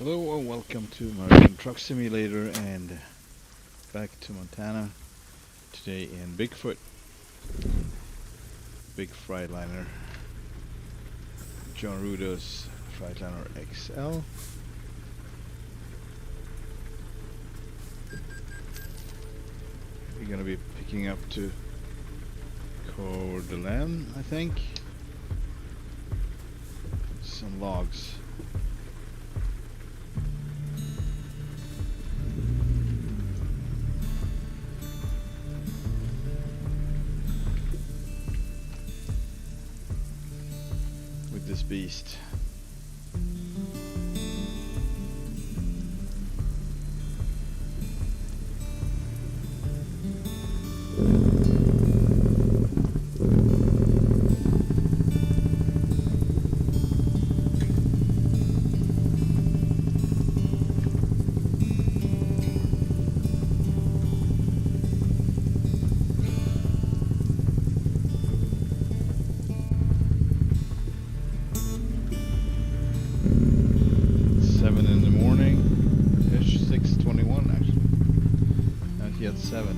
Hello and welcome to American Truck Simulator and back to Montana today in Bigfoot, big Freightliner, John Ruda's Freightliner XL. We're gonna be picking up to Coeur d'Alene, I think. Some logs. With this beast. At 7.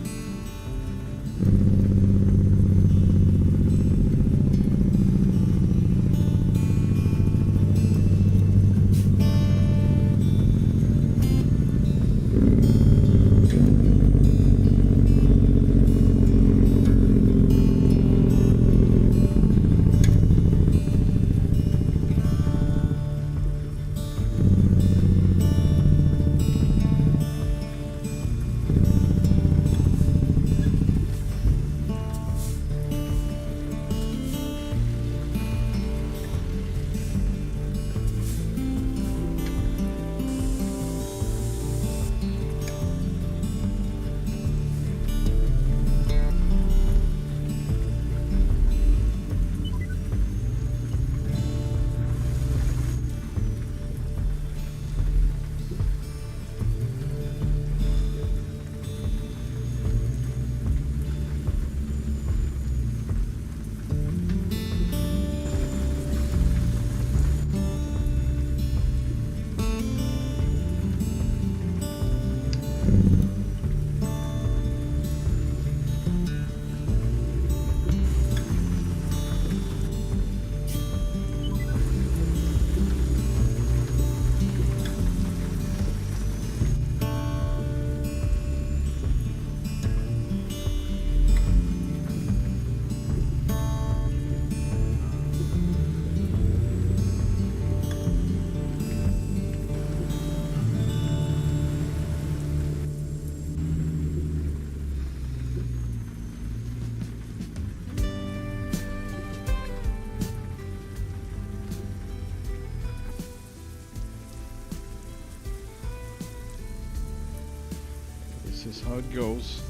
This is how it goes.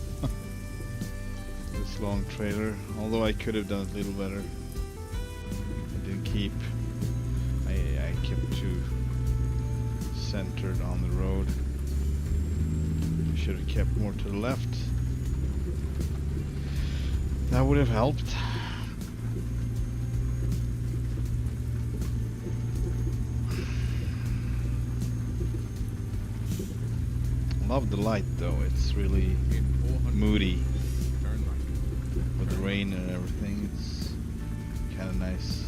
This long trailer, although I could have done it a little better. I didn't keep, I kept too centered on the road. I should have kept more to the left. That would have helped. Love the light though, it's really moody with the rain and everything. It's kind of nice.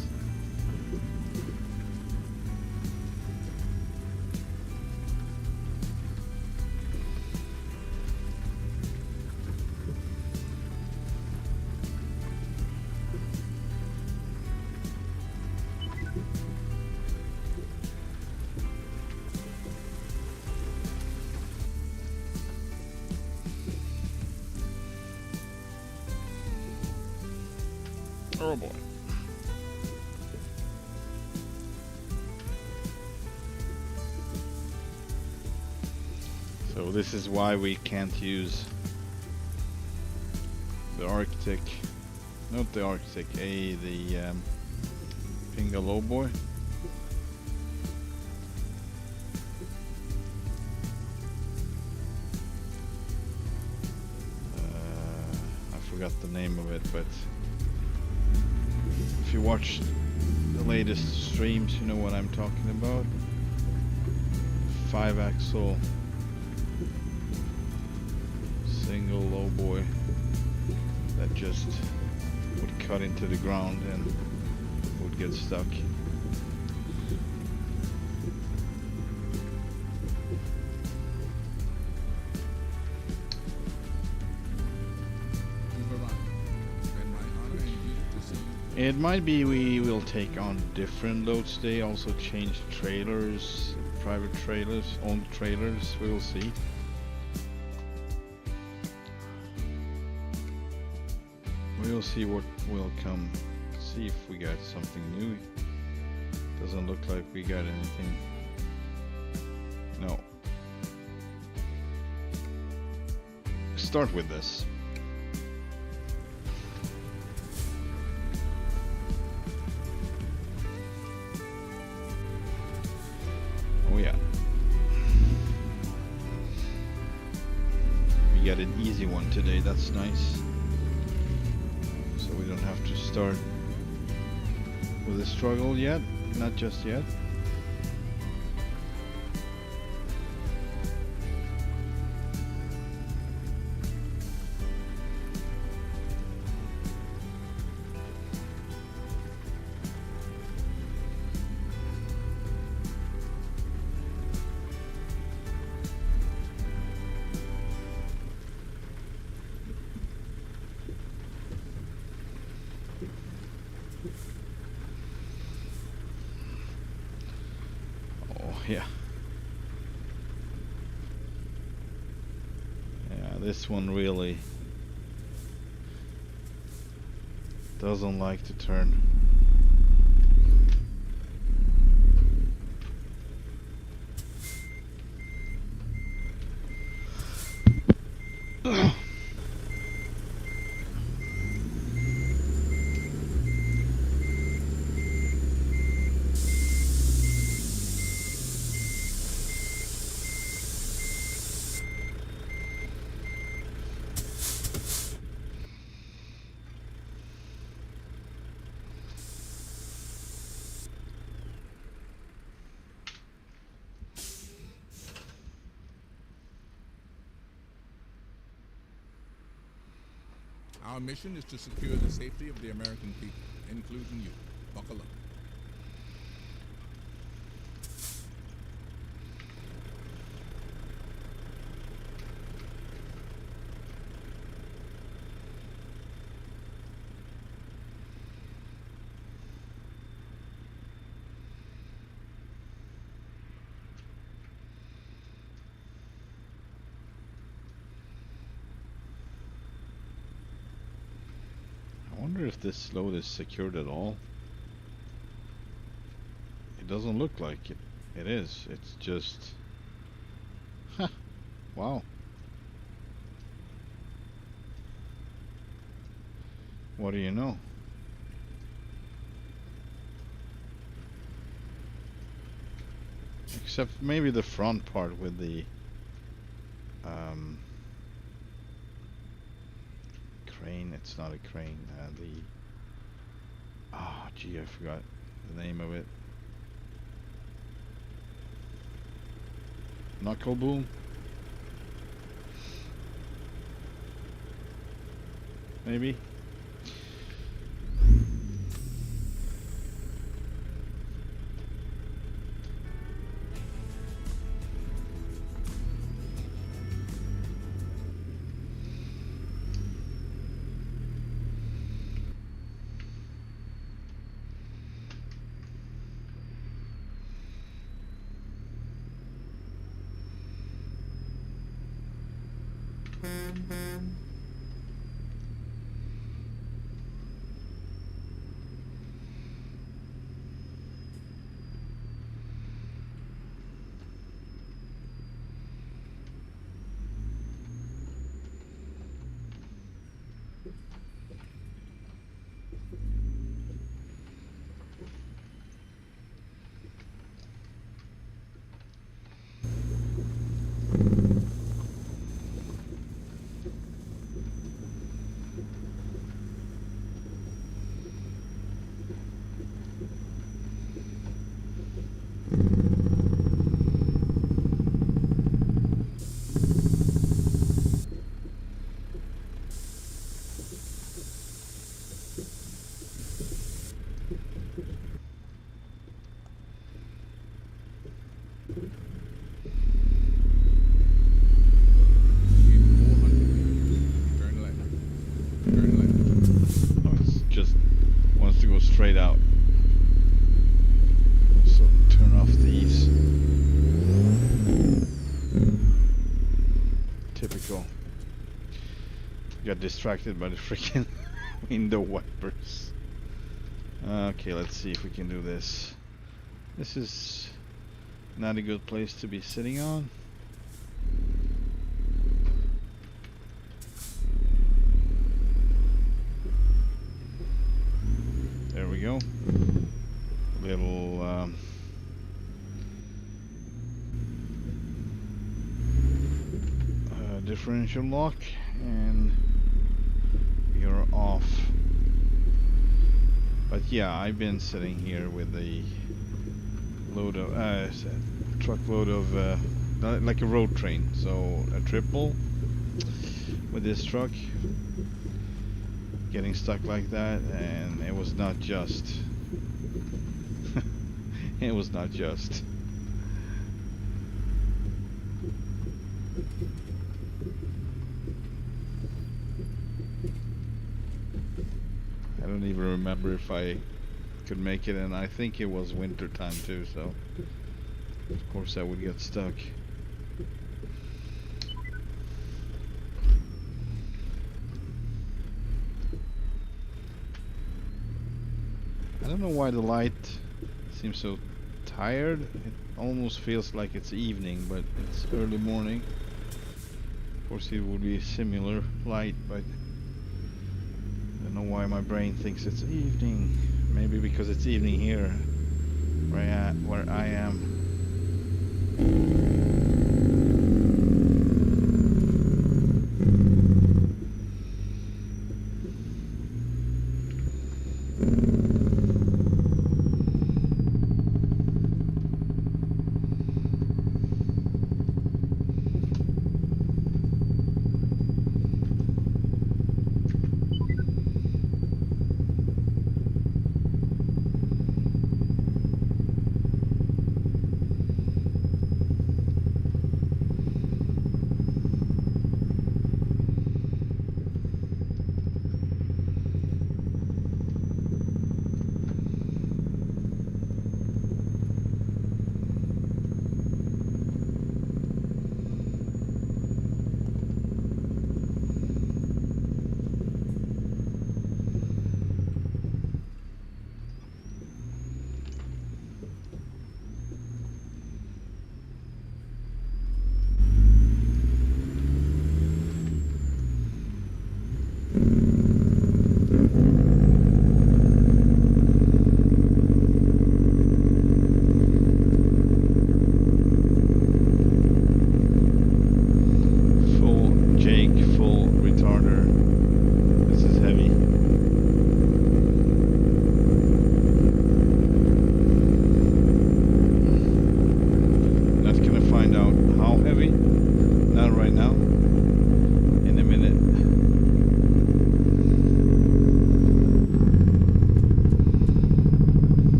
Oh boy. So this is why we can't use the Arctic, not the Arctic, the Pinga Lowboy. I forgot the name of it, but if you watch the latest streams, you know what I'm talking about. 5-axle single low boy that just would cut into the ground and would get stuck. It might be we will take on different loads today, also change trailers, private trailers, owned trailers, we will see. We'll see what will come, see if we got something new. Doesn't look like we got anything. No. Start with this. Oh yeah. We got an easy one today, that's nice. So we don't have to start with a struggle yet, not just yet. Yeah. Yeah, this one really doesn't like to turn. Our mission is to secure the safety of the American people, including you. Buckle up. I wonder if this load is secured at all. It doesn't look like it. It is. It's just... Huh. Wow. What do you know? Except maybe the front part with the... crane. It's not a crane. Oh, gee, I forgot the name of it. Knuckle boom. Maybe. Got distracted by the freaking window wipers. Okay, let's see if we can do this. This is not a good place to be sitting on. There we go. Little differential lock, and we are off. But yeah, I've been sitting here with a load of truckload of like a road train, so a triple with this truck, getting stuck like that, and it was not just. It was not just. I don't even remember if I could make it, and I think it was winter time too, so of course I would get stuck. I don't know why the light seems so tired. It almost feels like it's evening, but it's early morning. Of course it would be similar light, but I don't know why my brain thinks it's evening. Maybe because it's evening here where I am.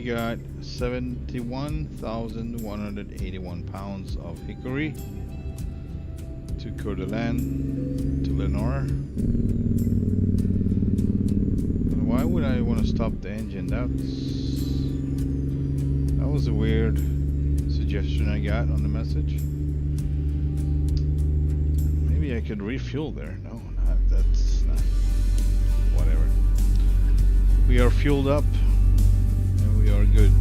got 71,181 pounds of hickory to Coeur d'Alene to Lenore. Why would I want to stop the engine? That was a weird suggestion I got on the message. Maybe I could refuel there. No, that's not. Whatever. We are fueled up and we are good.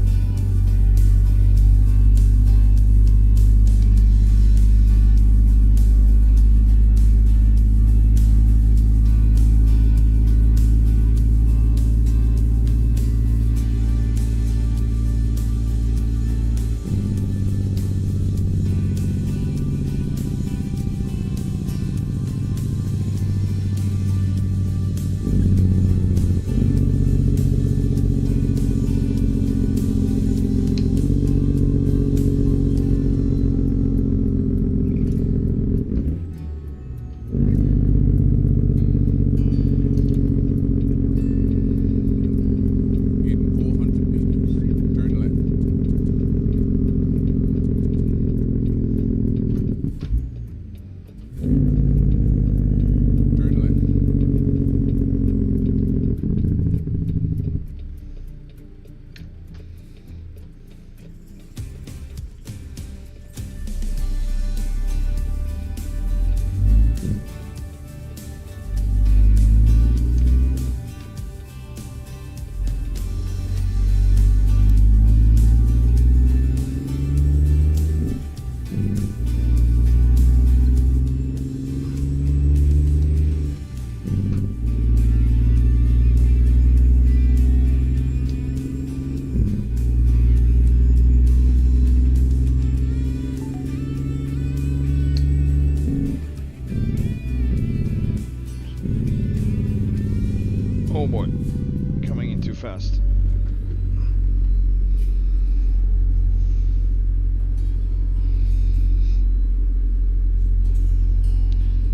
Oh boy, coming in too fast.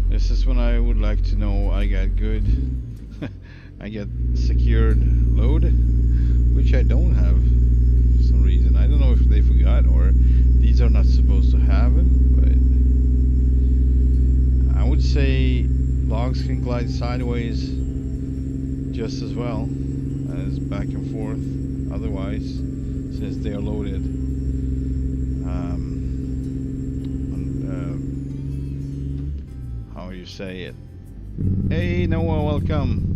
This is when I would like to know I got good. I get secured load, which I don't have for some reason. I don't know if they forgot or these are not supposed to have them, but I would say logs can glide sideways just as well as back and forth otherwise, since they are loaded. How you say it? Hey Noah, welcome.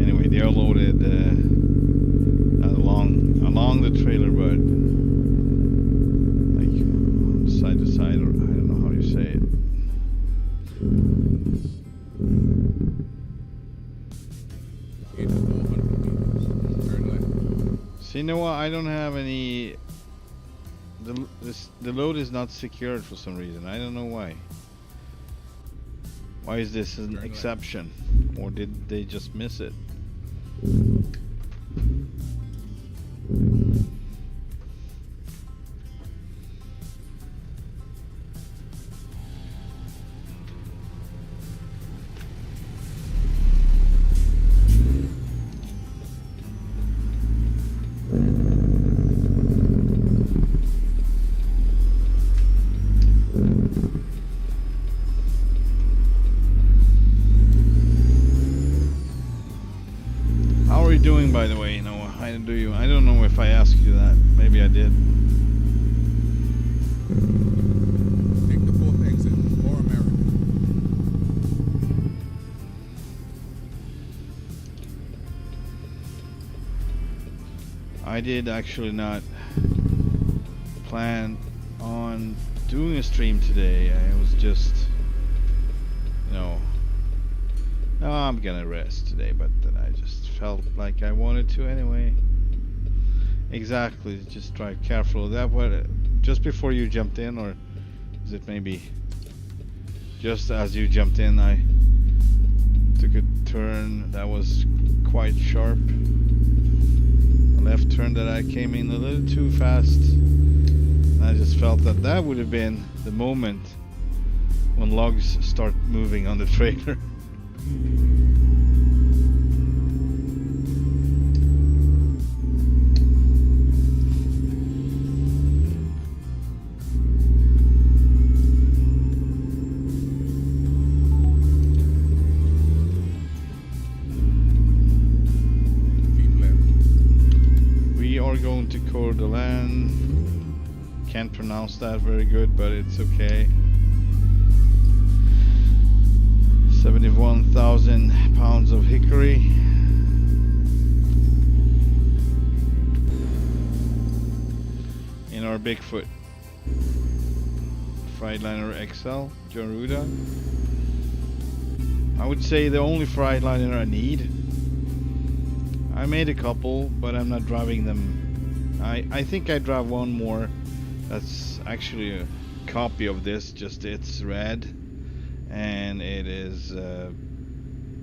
Anyway, they are loaded along the trailer, but like side to side, or I don't know how you say it. See, Noah, I don't have any. The load is not secured for some reason. I don't know why. Why is this an exception, or did they just miss it? Doing, by the way, Noah? I don't know if I asked you that. Maybe I did. Take the fourth exit for America. I did actually not plan on doing a stream today. I was just, no, I'm gonna rest today, but then I just felt like I wanted to anyway. Exactly, just drive careful. That what just before you jumped in, or is it maybe just as you jumped in? I took a turn that was quite sharp, a left turn that I came in a little too fast, and I just felt that that would have been the moment when logs start moving on the trailer. we're going to Coeur d'Alene. Can't pronounce that very good, but it's okay. 71,000 pounds of hickory. In our Bigfoot. Freightliner XL, John Ruda. I would say the only Freightliner I need. I made a couple, but I'm not driving them. I think I drive one more. That's actually a copy of this, just it's red. And it is a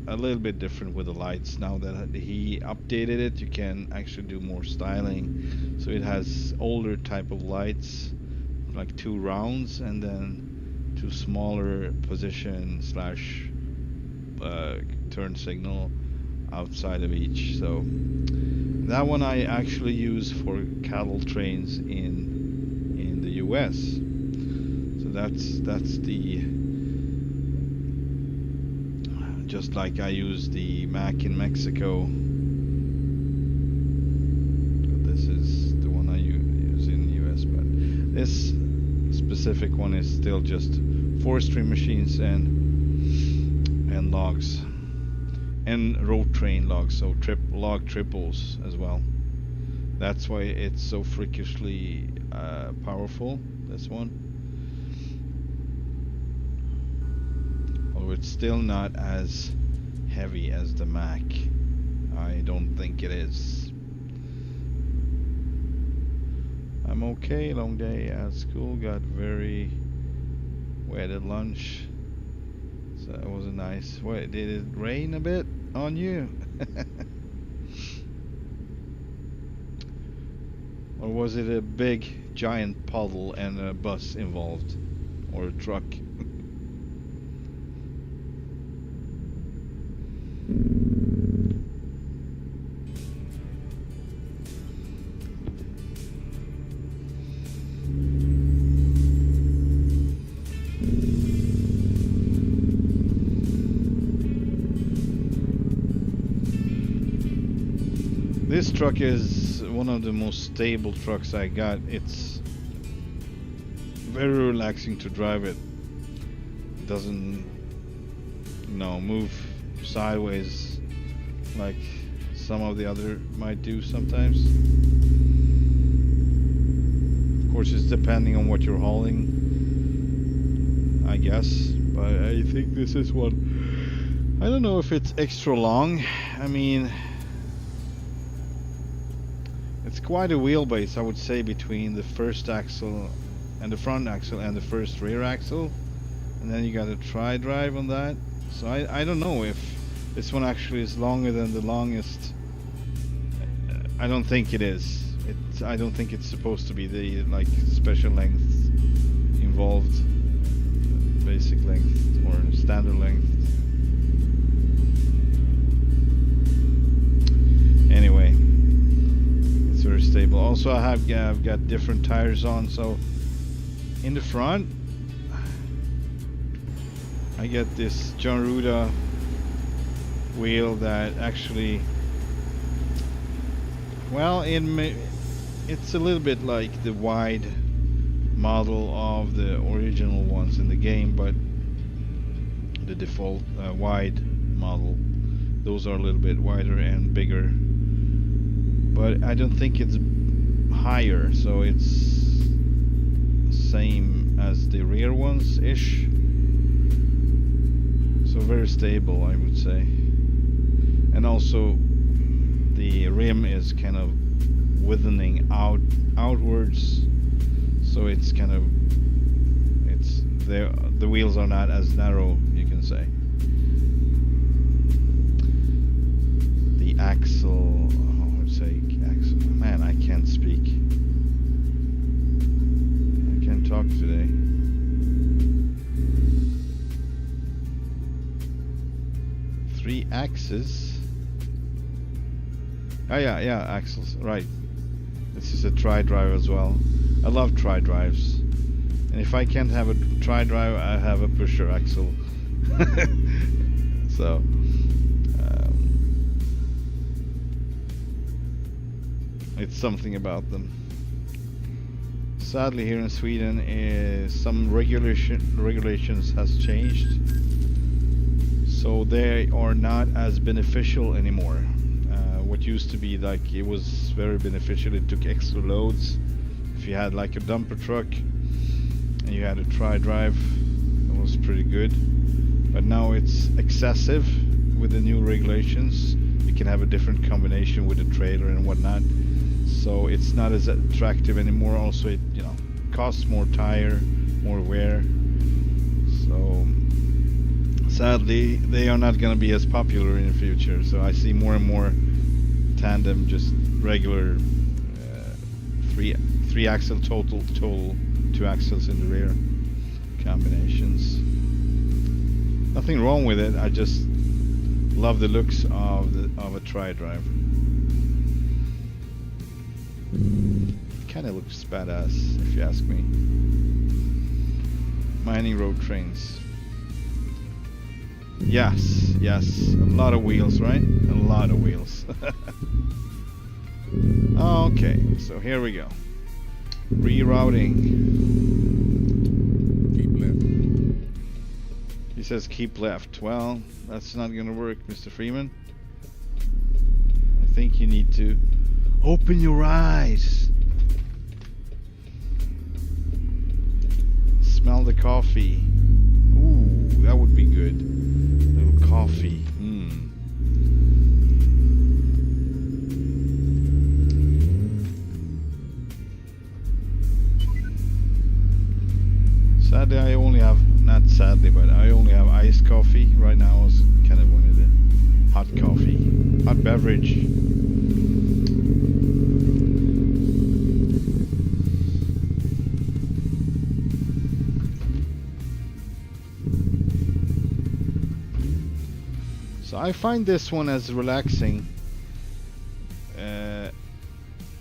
little bit different with the lights. Now that he updated it, you can actually do more styling. So it has older type of lights, like 2 rounds, and then 2 smaller position slash turn signal outside of each. So that one I actually use for cattle trains in the US. So that's the, just like I use the Mac in Mexico. This is the one I use in the US, but this specific one is still just forestry machines and logs and road train logs, so log triples as well. That's why it's so freakishly powerful, this one. Although it's still not as heavy as the Mac. I don't think it is. I'm okay. Long day at school. Got very wet at lunch. So it was a nice. Wait, did it rain a bit on you? Or was it a big giant puddle and a bus involved? Or a truck? This truck is one of the most stable trucks I got. It's very relaxing to drive it. It doesn't, move sideways like some of the other might do sometimes. Of course, it's depending on what you're hauling, I guess. But I think this is one. I don't know if it's extra long. I mean, it's quite a wheelbase, I would say, between the first axle and the front axle and the first rear axle, and then you got a tri-drive on that. So I don't know if this one actually is longer than the longest. I don't think it is. I don't think it's supposed to be the special length involved, basic length or standard length. Anyway. Very stable. Also, I've got different tires on. So in the front, I get this John Ruda wheel that actually, well, it's a little bit like the wide model of the original ones in the game, but the default wide model, those are a little bit wider and bigger. But I don't think it's higher, so it's same as the rear ones ish. So very stable, I would say. And also the rim is kind of widening outwards, so it's kind of the wheels are not as narrow, you can say. The axle. Man, I can't speak. I can't talk today. Three axes. Oh yeah, axles. Right. This is a tri-drive as well. I love tri-drives. And if I can't have a tri-drive, I have a pusher axle. So. It's something about them. Sadly, here in Sweden, some regulations has changed, so they are not as beneficial anymore. What used to be like, it was very beneficial. It took extra loads. If you had like a dumper truck and you had a tri-drive, it was pretty good. But now it's excessive with the new regulations. You can have a different combination with the trailer and whatnot. So it's not as attractive anymore. Also, it costs more tire, more wear. So sadly, they are not going to be as popular in the future. So I see more and more tandem, just regular three axle total, 2 axles in the rear combinations. Nothing wrong with it. I just love the looks of a tri-drive. Kind of looks badass, if you ask me. Mining road trains. Yes, a lot of wheels, right? A lot of wheels. Okay, so here we go. Rerouting. Keep left. He says keep left. Well, that's not gonna work, Mr. Freeman. I think you need to open your eyes. Smell the coffee. Ooh, that would be good. A little coffee. Sadly, I only have, not sadly, but I only have iced coffee. Right now, I was kind of wanted a hot coffee, hot beverage. So I find this one as relaxing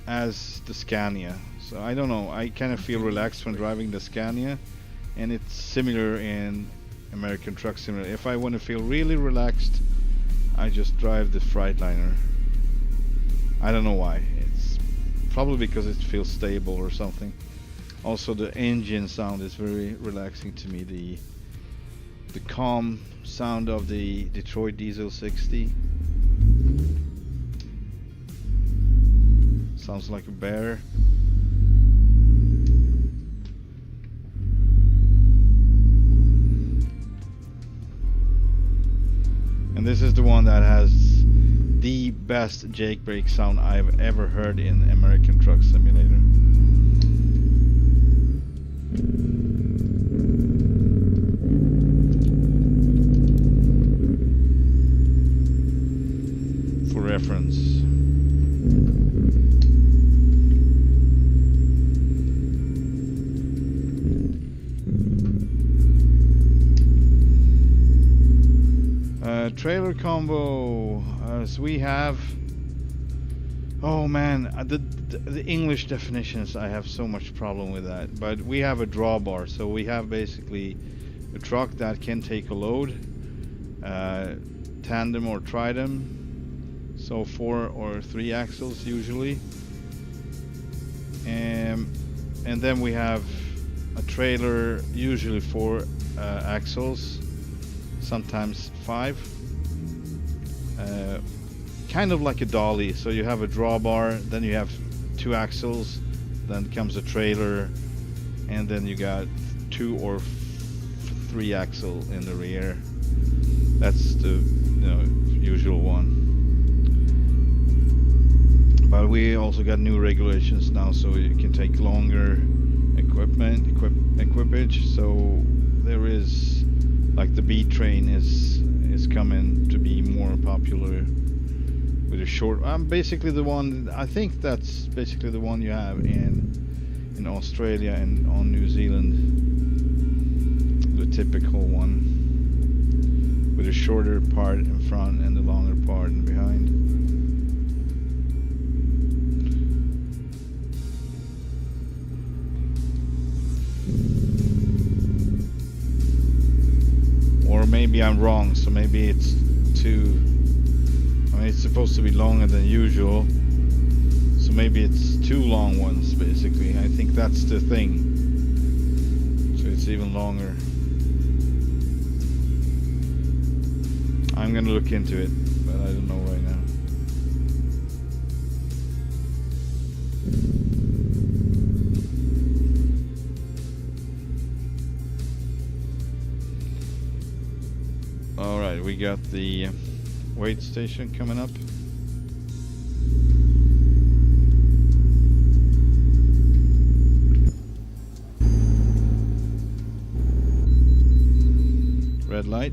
as the Scania. So I don't know, I kind of feel relaxed when driving the Scania, and it's similar in American Truck Simulator. If I want to feel really relaxed, I just drive the Freightliner. I don't know why. It's probably because it feels stable or something. Also, the engine sound is very relaxing to me. The calm sound of the Detroit Diesel 60. Sounds like a bear. And this is the one that has the best jake brake sound I've ever heard in American Truck Simulator. For reference. Trailer combo, as we have, oh man, the English definitions, I have so much problem with that, but we have a drawbar, so we have basically a truck that can take a load, tandem or tridem, so 4 or 3 axles usually, and then we have a trailer, usually 4 axles, sometimes 5. Kind of like a dolly, so you have a drawbar, then you have 2 axles, then comes a trailer, and then you got 2 or 3 axle in the rear. That's the usual one. But we also got new regulations now, so you can take longer equipage. So there is, like, the B train is coming to be more popular with a short. Basically the one, I think that's basically the one you have in Australia and on New Zealand, the typical one with a shorter part in front and the longer part in behind. Or maybe I'm wrong, so maybe it's it's supposed to be longer than usual, so maybe it's 2 long ones basically. I think that's the thing. So it's even longer. I'm gonna look into it, but I don't know right now. Alright, we got the weight station coming up. Red light.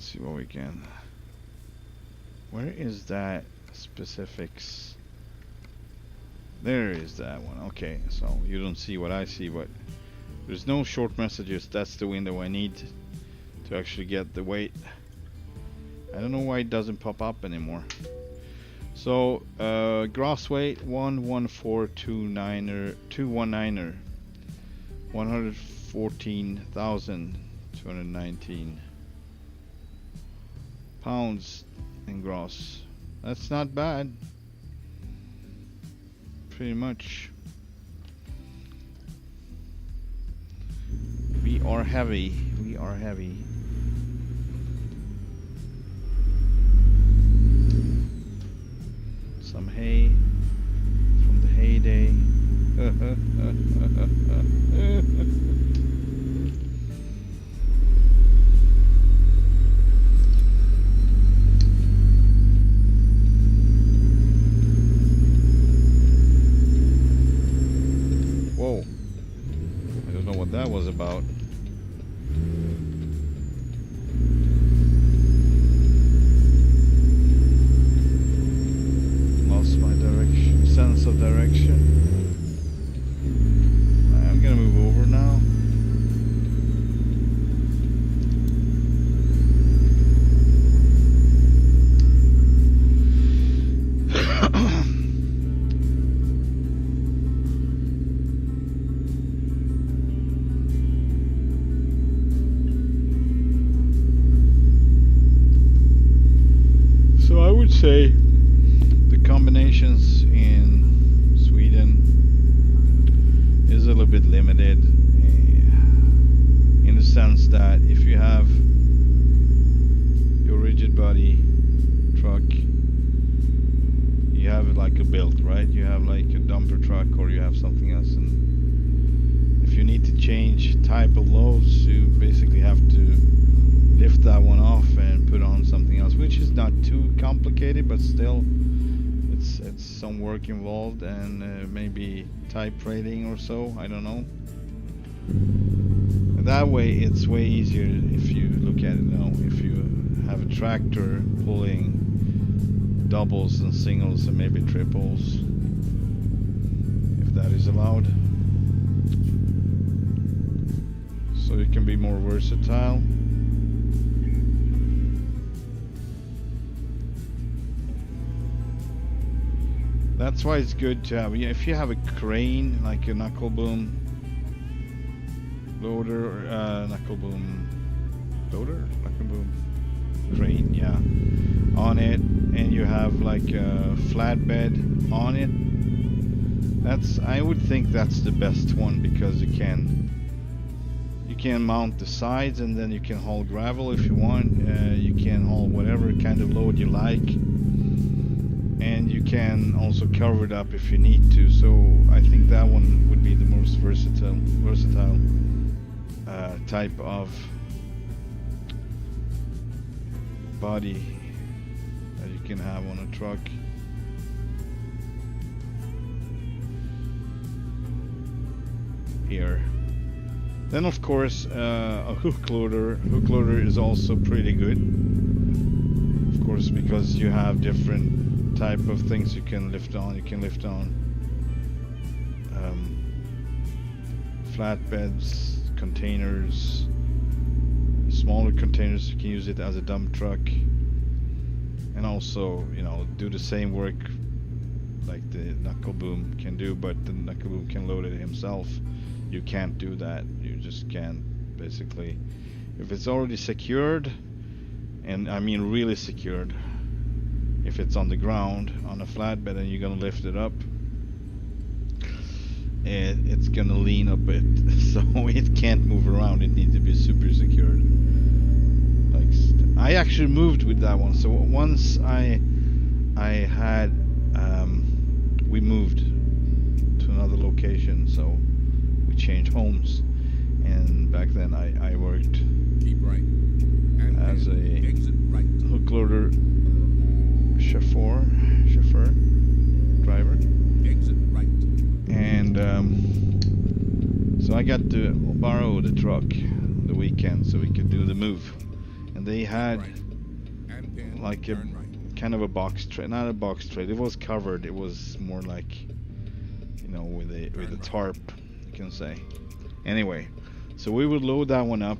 See what we can. Where is that specifics? There is that one. Okay, so you don't see what I see, but there's no short messages. That's the window I need to actually get the weight. I don't know why it doesn't pop up anymore. So gross weight 11429er 219er 114,219 pounds in gross. That's not bad. Pretty much. We are heavy. We are heavy. Some hay from the heyday. Whoa. I don't know what that was about. Lost my direction, sense of direction. I'm gonna move over now. So I would say the combinations in Sweden is a little bit limited in the sense that if you have your rigid body truck, you have like a built, right? You have like a dumper truck or you have something else, and if you need to change type of loads, you basically have to lift that one off and put on something else, which is not too complicated, but still it's some work involved, and maybe type rating or so, I don't know. That way it's way easier if you look at it now. If you have a tractor pulling doubles and singles and maybe triples, if that is allowed, so you can be more versatile. That's why it's good to have, if you have a crane, like a knuckle boom loader, knuckle boom crane, yeah, on it, and you have like a flatbed on it. I would think that's the best one, because you can mount the sides, and then you can haul gravel if you want. You can haul whatever kind of load you like. and you can also cover it up if you need to. So I think that one would be the most versatile type of body that you can have on a truck. Here. Then of course a hook loader. Hook loader is also pretty good. Of course, because you have different type of things you can lift on. You can lift on flatbeds, containers, smaller containers. You can use it as a dump truck, and also, you know, do the same work like the knuckle boom can do, but the knuckle boom can load it himself. You can't do that. You just can't, basically. If it's already secured, and I mean really secured, if it's on the ground on a flatbed and you're gonna lift it up, it's gonna lean a bit, so it can't move around. It needs to be super secured. Like I actually moved with that one. So once I had we moved to another location, so we changed homes, and back then I worked Keep right. And as a exit right. hook loader chauffeur, driver. Exit right. And so I got to borrow the truck on the weekend so we could do the move. And they had Right. And then like a turn right. kind of a box tray, not a box tray. It was covered. It was more like, you know, with a tarp, you can say. Anyway, so we would load that one up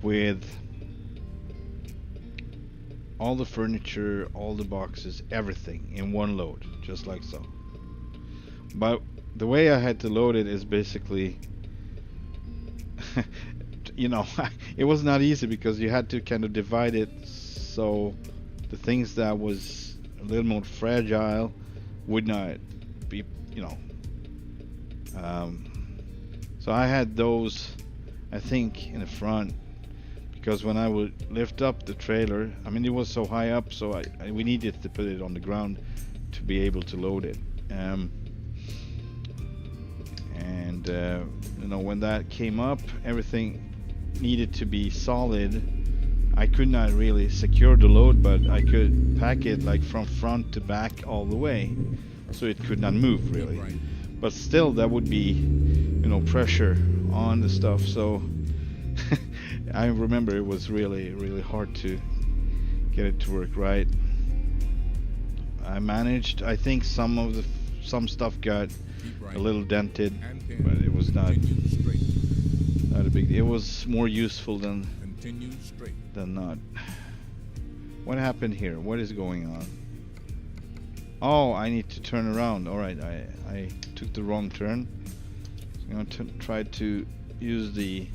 with all the furniture, all the boxes, everything in one load, just like so. But the way I had to load it is basically, you know, it was not easy because you had to kind of divide it so the things that was a little more fragile would not be, you know. So I had those, I think, in the front, because when I would lift up the trailer, I mean, it was so high up, so we needed to put it on the ground to be able to load it. You know, when that came up, everything needed to be solid. I could not really secure the load, but I could pack it like from front to back all the way, so it could not move really. Right. But still, that would be, you know, pressure on the stuff. So I remember it was really hard to get it to work right. I managed. I think some stuff got Keep right. a little dented, And then but it was not continue straight. a big. It was more useful than Continue straight. not. What happened here? What is going on? Oh, I need to turn around. All right, I took the wrong turn. So I'm going to try to use the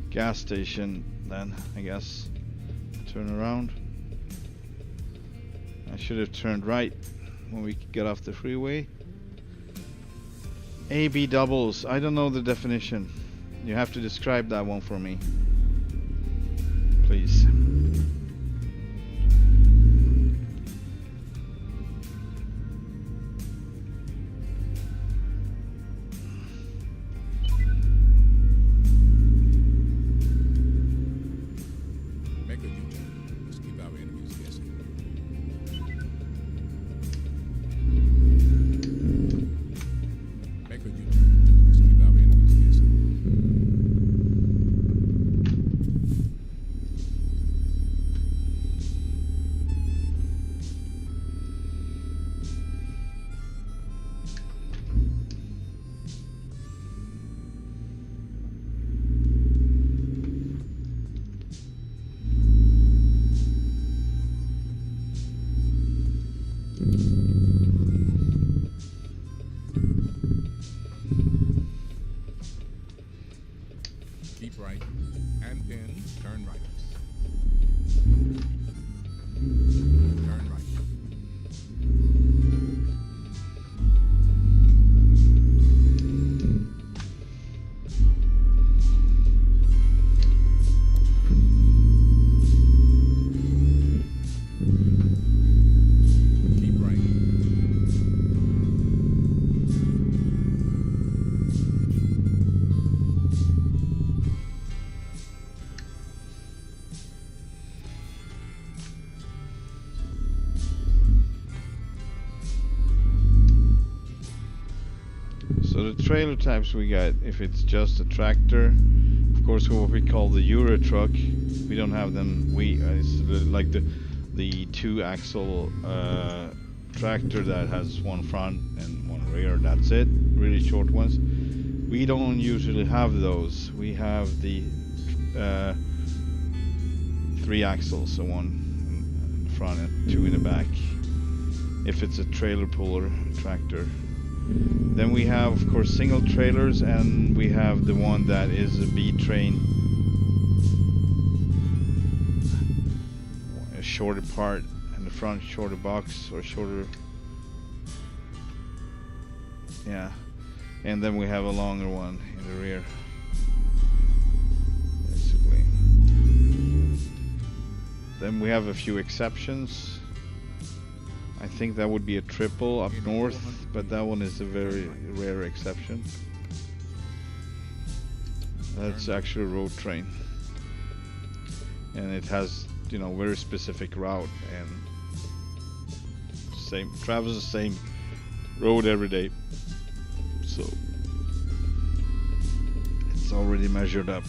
gas station then, I guess. Turn around. I should have turned right when we get off the freeway. AB doubles. I don't know the definition. You have to describe that one for me, please. Make a U-turn. Let's keep our enemies guessing. Make a U-turn. Let's keep our enemies guessing. So the trailer types we got, if it's just a tractor, of course what we call the Euro truck, we don't have them. It's like the 2-axle tractor that has one front and one rear, that's it, really short ones. We don't usually have those. We have the 3 axles, so one in the front and 2 in the back, if it's a trailer puller tractor. Then we have, of course, single trailers, and we have the one that is a B train, a shorter part in the front, shorter box, or shorter, yeah, and then we have a longer one in the rear, basically. Then we have a few exceptions. I think that would be a triple up north, but that one is a very rare exception. That's actually a road train, and it has, you know, very specific route and travels the same road every day, so it's already measured up.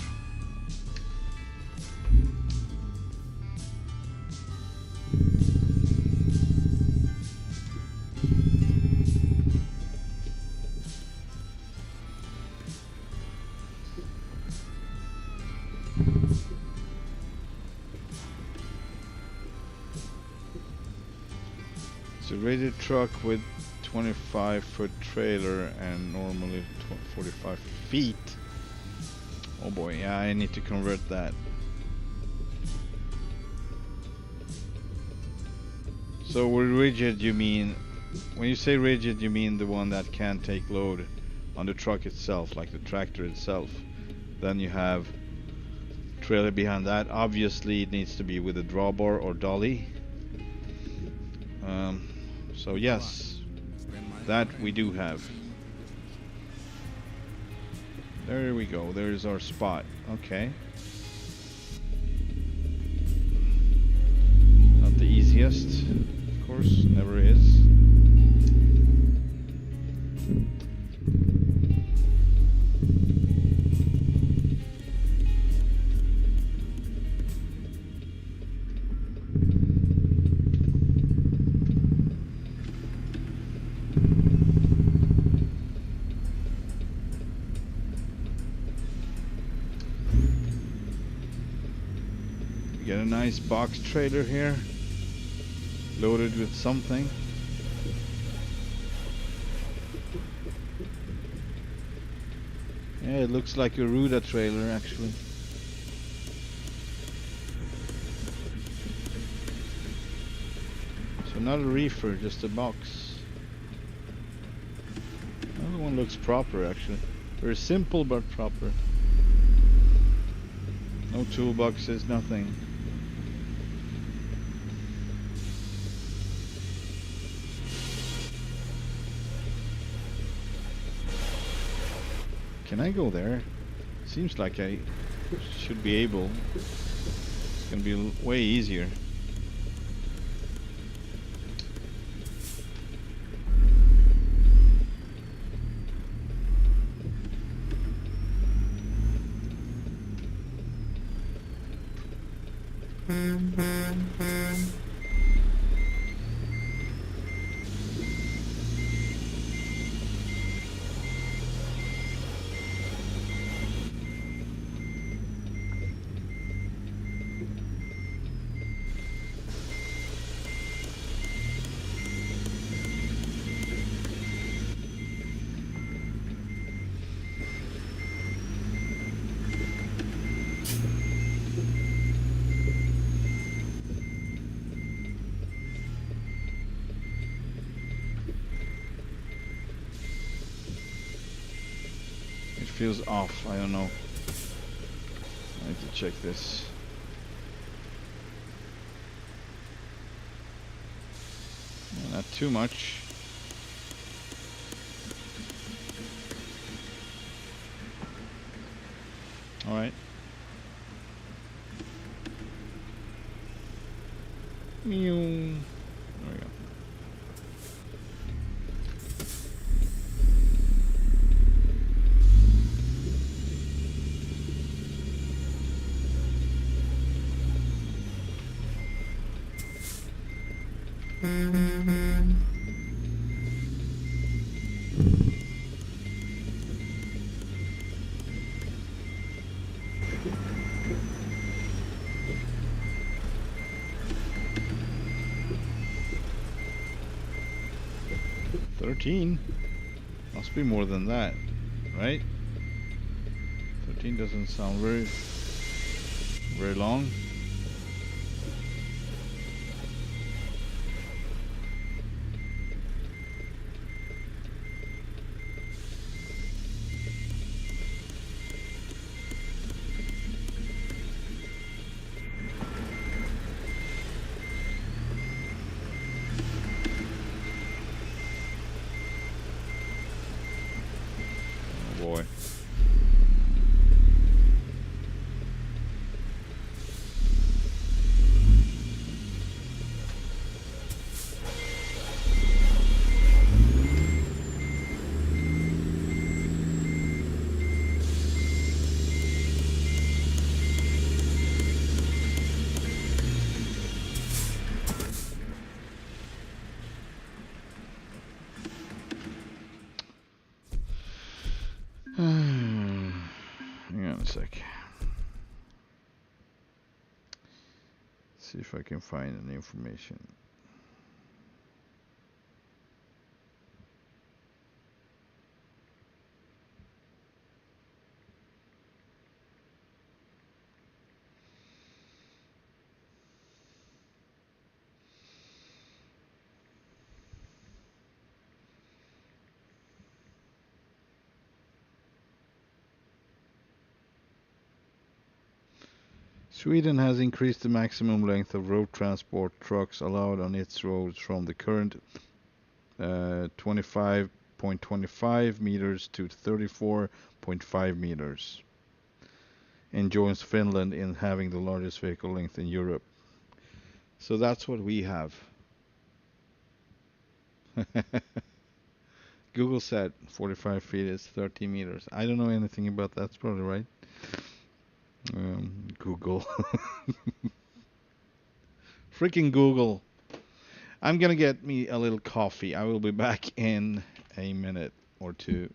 It's a rated truck with 25-foot trailer and normally 45 feet. Oh boy, yeah, I need to convert that. So with rigid you mean, when you say rigid you mean the one that can take load on the truck itself, like the tractor itself. Then you have trailer behind that. Obviously it needs to be with a drawbar or dolly. So yes, that we do have. There we go, there's our spot. Okay. Not the easiest, of course, never is. Get a nice box trailer here, loaded with something. Yeah, it looks like a Ruda trailer actually. So not a reefer, just a box. Another one looks proper actually. Very simple but proper. No toolboxes, nothing. Can I go there? Seems like I should be able. It's gonna be way easier. Feels off, I don't know. I need to check this. Not too much. Alright. Meow. There we go. $13? Must be more than that, right? 13 doesn't sound very long. Oh boy. Hang on a sec. See if I can find any information. Sweden has increased the maximum length of road transport trucks allowed on its roads from the current 25.25 meters to 34.5 meters, and joins Finland in having the largest vehicle length in Europe. So that's what we have. Google said 45 feet is 30 meters. I don't know anything about that. That's probably right. Google. Freaking Google. I'm gonna get me a little coffee. I will be back in a minute or two.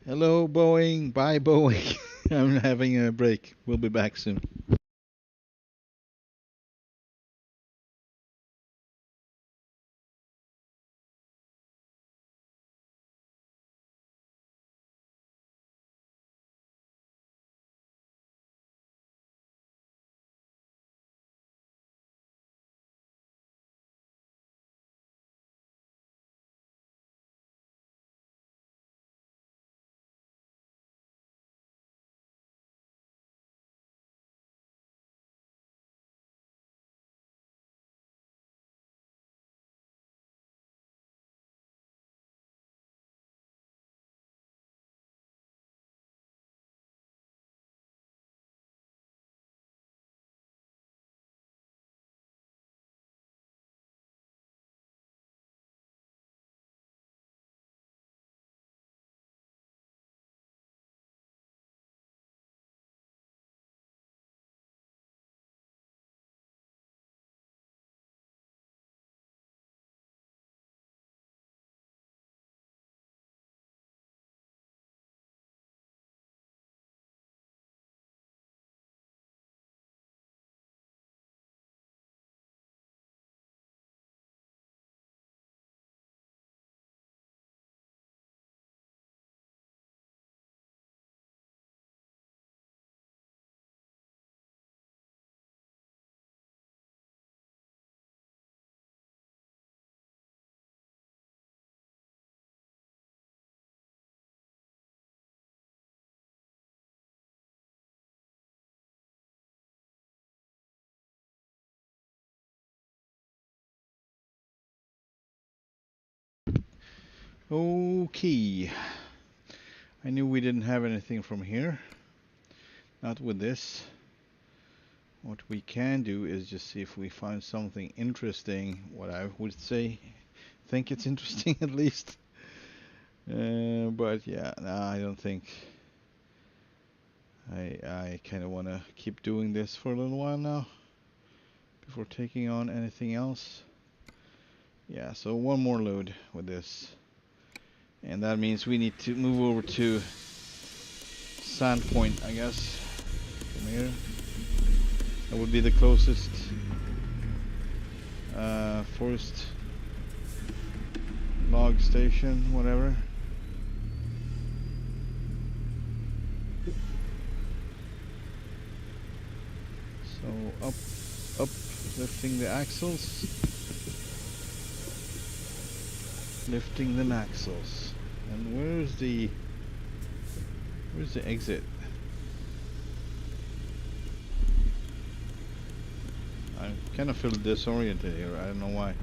Hello, Boeing. Bye, Boeing. I'm having a break. We'll be back soon. Okay. I knew we didn't have anything from here. Not with this. What we can do is just see if we find something interesting. What I would say, think it's interesting at least. But yeah, no, I don't think. I kind of want to keep doing this for a little while now before taking on anything else. Yeah, so one more load with this. And that means we need to move over to Sandpoint, I guess. From here. That would be the closest forest log station, whatever. So up, lifting the axles. Lifting the axles. And where's the exit? I kind of feel disoriented here. I don't know why.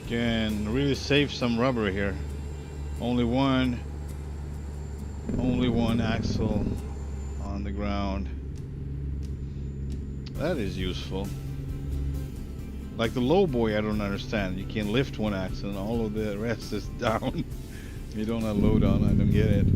Can really save some rubber here. Only one axle on the ground. That is useful. Like the low boy, I don't understand. You can lift one axle and all of the rest is down. You don't have load on. I don't get it.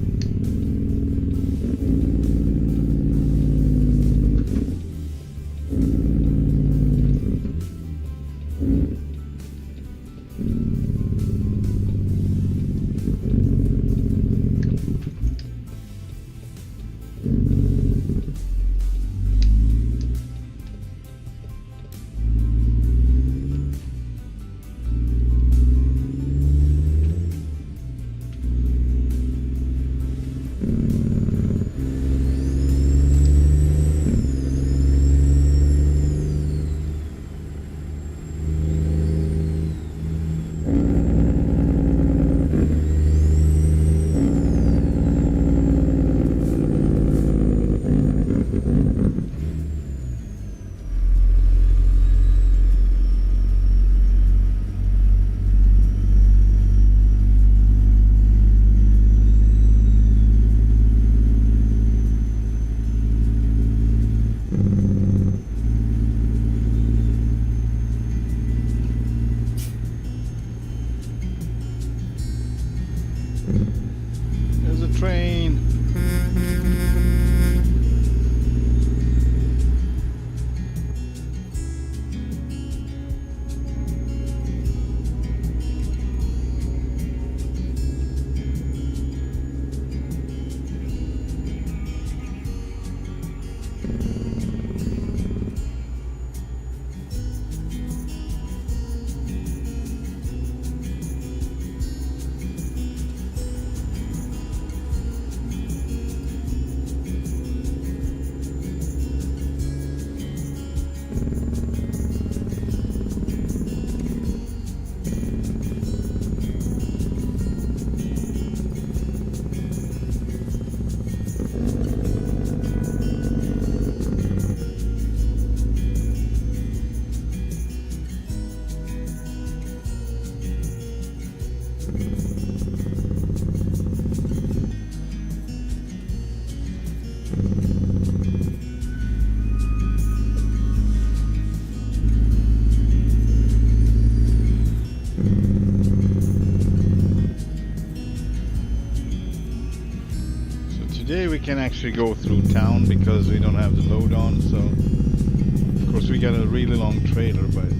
Today we can actually go through town because we don't have the load on, so of course we got a really long trailer, but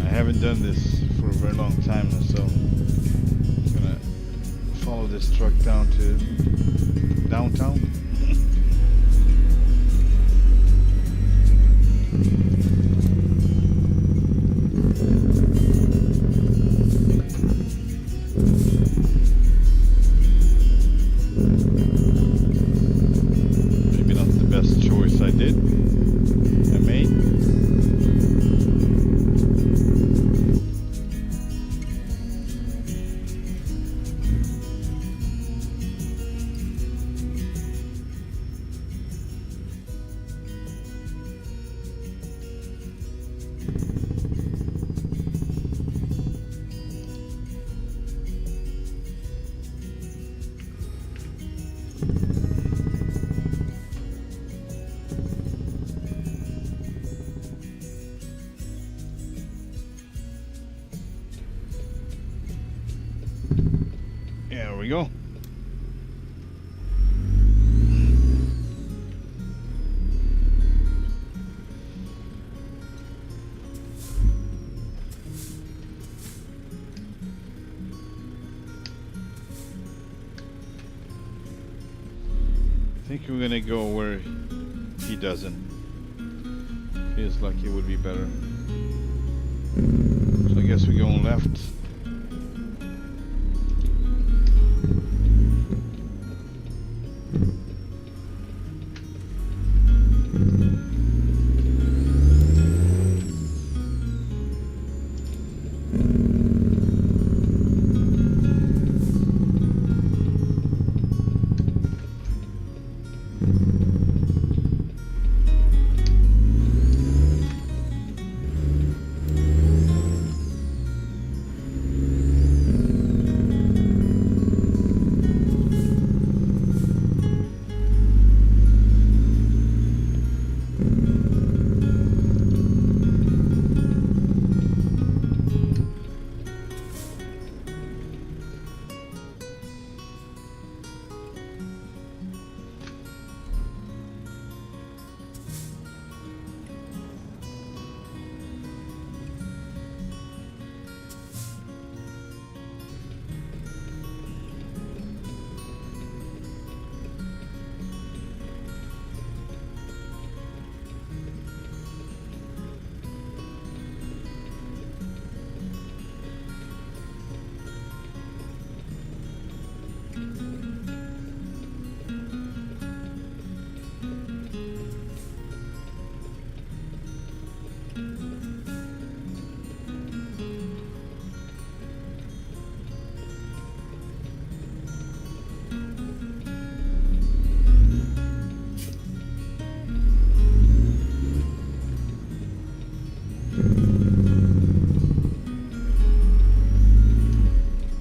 I haven't done this for a very long time now, so I'm gonna follow this truck down to downtown. Maybe not the best choice I made. There we go. I think we're gonna go where he doesn't. Feels like it would be better. So I guess we're going left.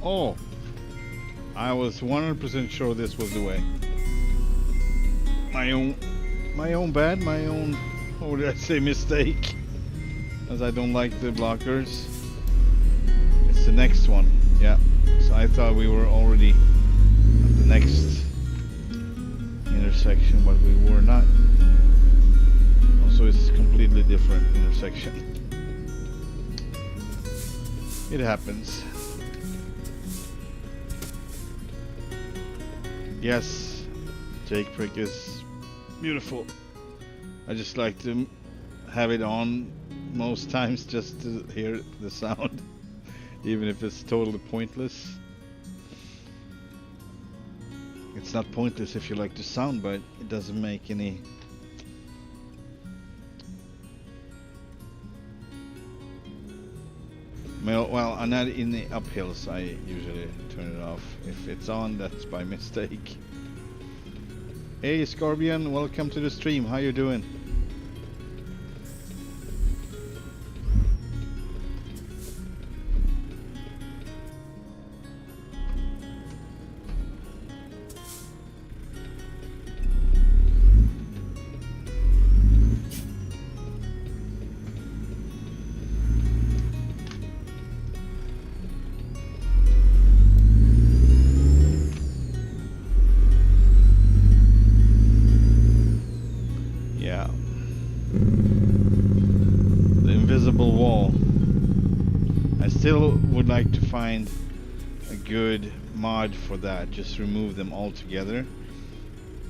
Oh, I was 100% sure this was the way. My own bad, my own, what did I say, mistake. As I don't like the blockers. It's the next one, yeah. So I thought we were already at the next intersection, but we were not. Also, it's a completely different intersection. It happens. Yes, Jake Prick is beautiful. I just like to have it on most times just to hear the sound, even if it's totally pointless. It's not pointless if you like the sound, but it doesn't make any. Well, not in the uphills. I usually turn it off. If it's on, that's by mistake. Hey Scorpion, welcome to the stream. How you doing? find a good mod for that. Just remove them all together.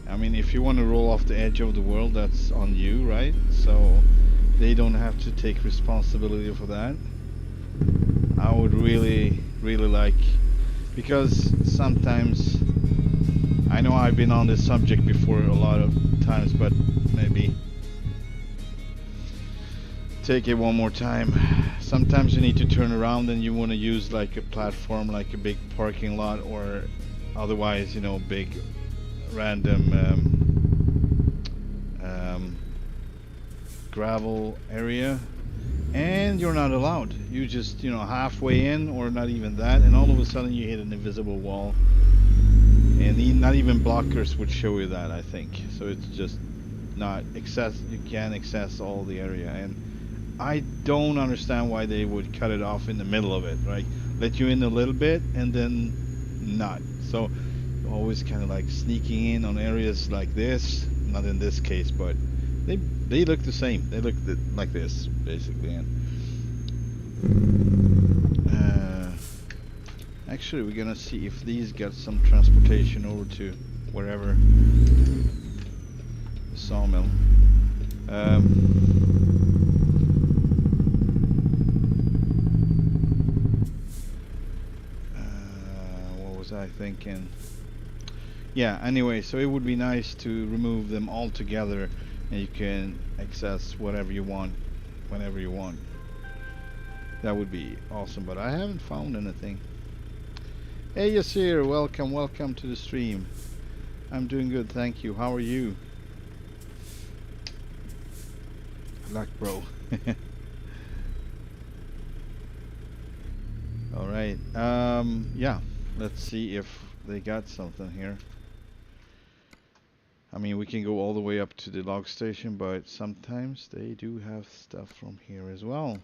I mean, if you want to roll off the edge of the world, that's on you, right? So they don't have to take responsibility for that. I would really like, because sometimes, I know I've been on this subject before a lot of times, but maybe take it one more time. Sometimes you need to turn around and you want to use like a platform, like a big parking lot, or otherwise, you know, big random gravel area, and you're not allowed. You just, you know, halfway in or not even that, and all of a sudden you hit an invisible wall, and not even blockers would show you that, I think. So it's just not access. You can't access all the area, and I don't understand why they would cut it off in the middle of it, right? Let you in a little bit and then not. So always kind of like sneaking in on areas like this. Not in this case, but they look the same. They look like this basically. And actually, we're gonna see if these got some transportation over to wherever the sawmill. What was I thinking? Yeah, anyway, so it would be nice to remove them all together, and you can access whatever you want whenever you want. That would be awesome, but I haven't found anything. Hey Yasir, welcome to the stream. I'm doing good, thank you. How are you? Luck, bro. All right. Yeah, let's see if they got something here. I mean, we can go all the way up to the log station, but sometimes they do have stuff from here as well.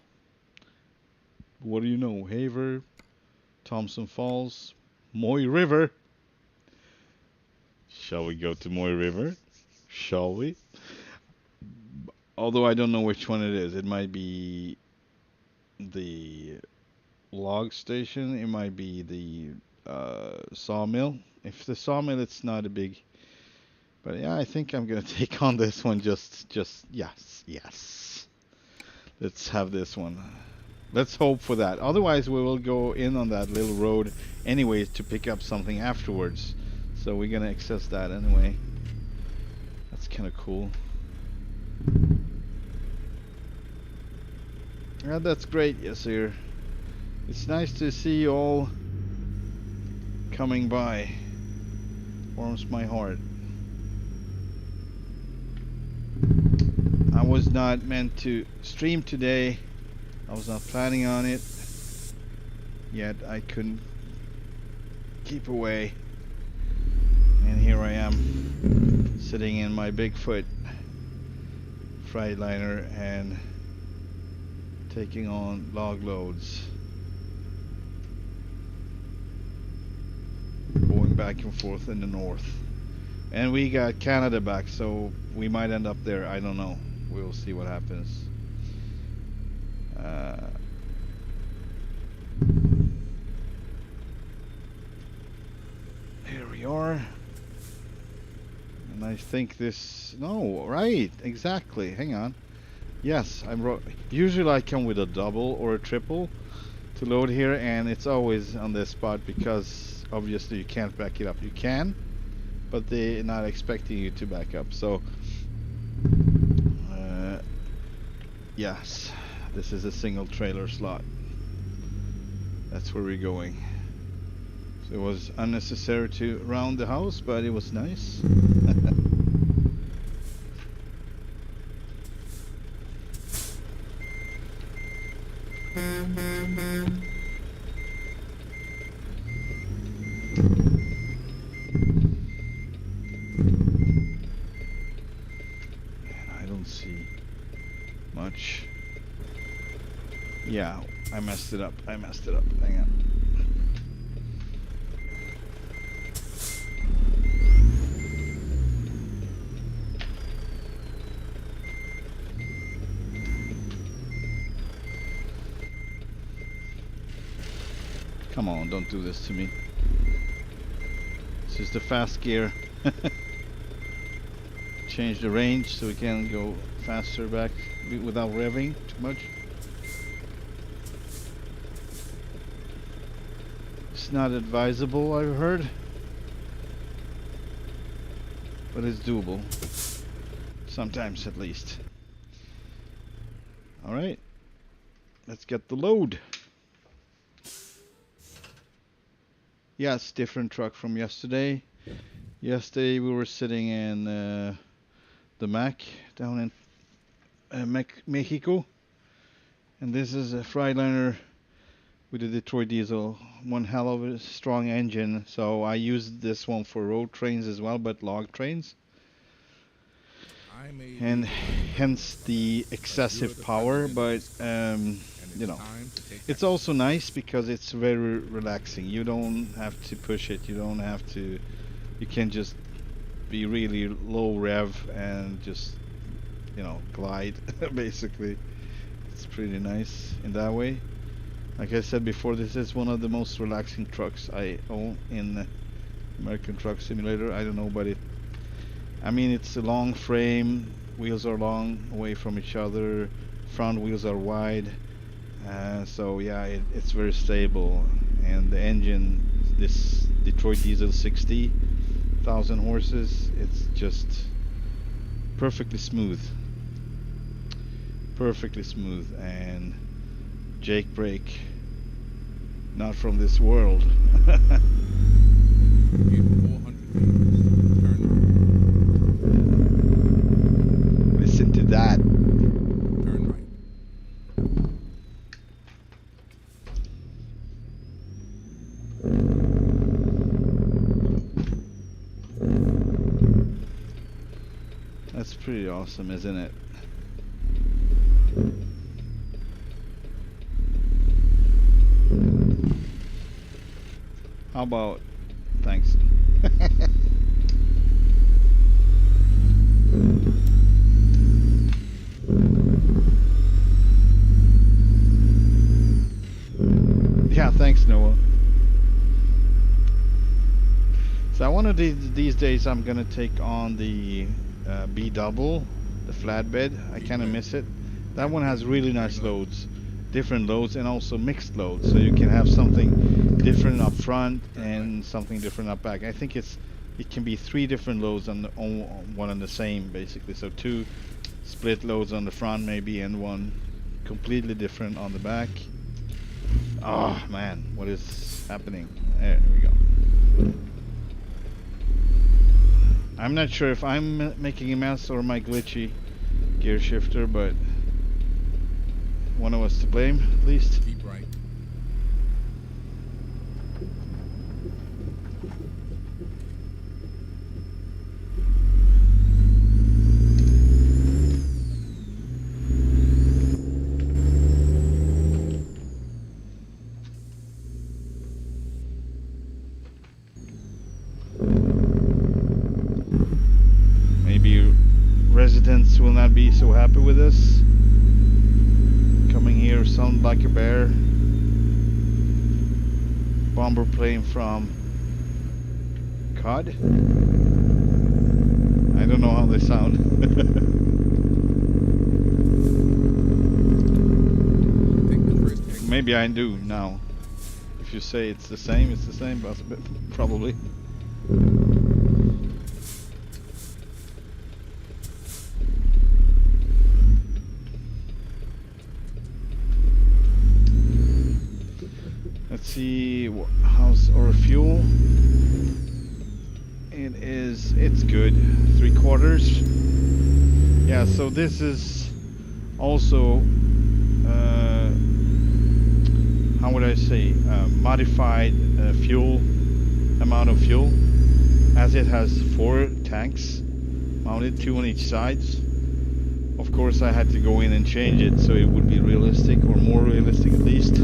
What do you know? Haver, Thompson Falls, Moy River. Shall we go to Moy River? Shall we? Although I don't know which one it is. It might be the log station. It might be the sawmill. If the sawmill, it's not a big. But yeah, I think I'm gonna take on this one. Just yes. Let's have this one. Let's hope for that. Otherwise, we will go in on that little road anyways to pick up something afterwards. So we're gonna access that anyway. That's kind of cool. Yeah, that's great, Yasir. It's nice to see you all coming by. Warms my heart. I was not meant to stream today. I was not planning on it. Yet I couldn't keep away. And here I am, sitting in my Bigfoot Freightliner and taking on log loads. Going back and forth in the north. And we got Canada back, so we might end up there. I don't know. We'll see what happens. Here we are. And I think this... No, right, exactly. Hang on. Yes, usually I come with a double or a triple to load here, and it's always on this spot because obviously you can't back it up. You can, but they're not expecting you to back up. So yes, this is a single trailer slot. That's where we're going. So it was unnecessary to round the house, but it was nice. Much. Yeah, I messed it up. Hang on. Come on, don't do this to me. This is the fast gear. Change the range so we can go faster back without revving too much. It's not advisable, I've heard, but it's doable. Sometimes at least. Alright, let's get the load. Yes, different truck from yesterday. Yesterday we were sitting in the Mac down in Mexico, and this is a Freightliner with a Detroit Diesel. One hell of a strong engine, so I used this one for road trains as well, but log trains. And hence the excessive power, but you know, it's also nice because it's very relaxing. You don't have to push it, you don't have to, you can just be really low rev and just, you know, glide basically. It's pretty nice in that way. Like I said before, this is one of the most relaxing trucks I own in American Truck Simulator. I don't know, but I mean, it's a long frame, wheels are long away from each other, front wheels are wide, so yeah, it's very stable. And the engine, this Detroit Diesel 60,000 horses, it's just perfectly smooth, and Jake brake, not from this world. Listen to that. Turn right. That's pretty awesome, isn't it? How about, thanks. Yeah, thanks, Noah. So one of these days I'm gonna take on the B double, the flatbed. I kind of miss it. That one has really nice loads, different loads, and also mixed loads, so you can have something different up front and something different up back. I think it can be 3 different loads on one and the same, basically. So 2 split loads on the front maybe, and 1 completely different on the back. Oh man, what is happening? There we go. I'm not sure if I'm making a mess or my glitchy gear shifter, but one of us to blame, at least. Keep right. Maybe residents will not be so happy with us. Coming here, sound like a bear. Bomber plane from COD. I don't know how they sound. Maybe I do now. If you say it's the same, but probably. Let's see, how's our fuel? It's good, 3/4. Yeah, so this is also, how would I say, modified fuel, amount of fuel, as it has 4 tanks mounted, 2 on each side. Of course I had to go in and change it so it would be realistic, or more realistic at least.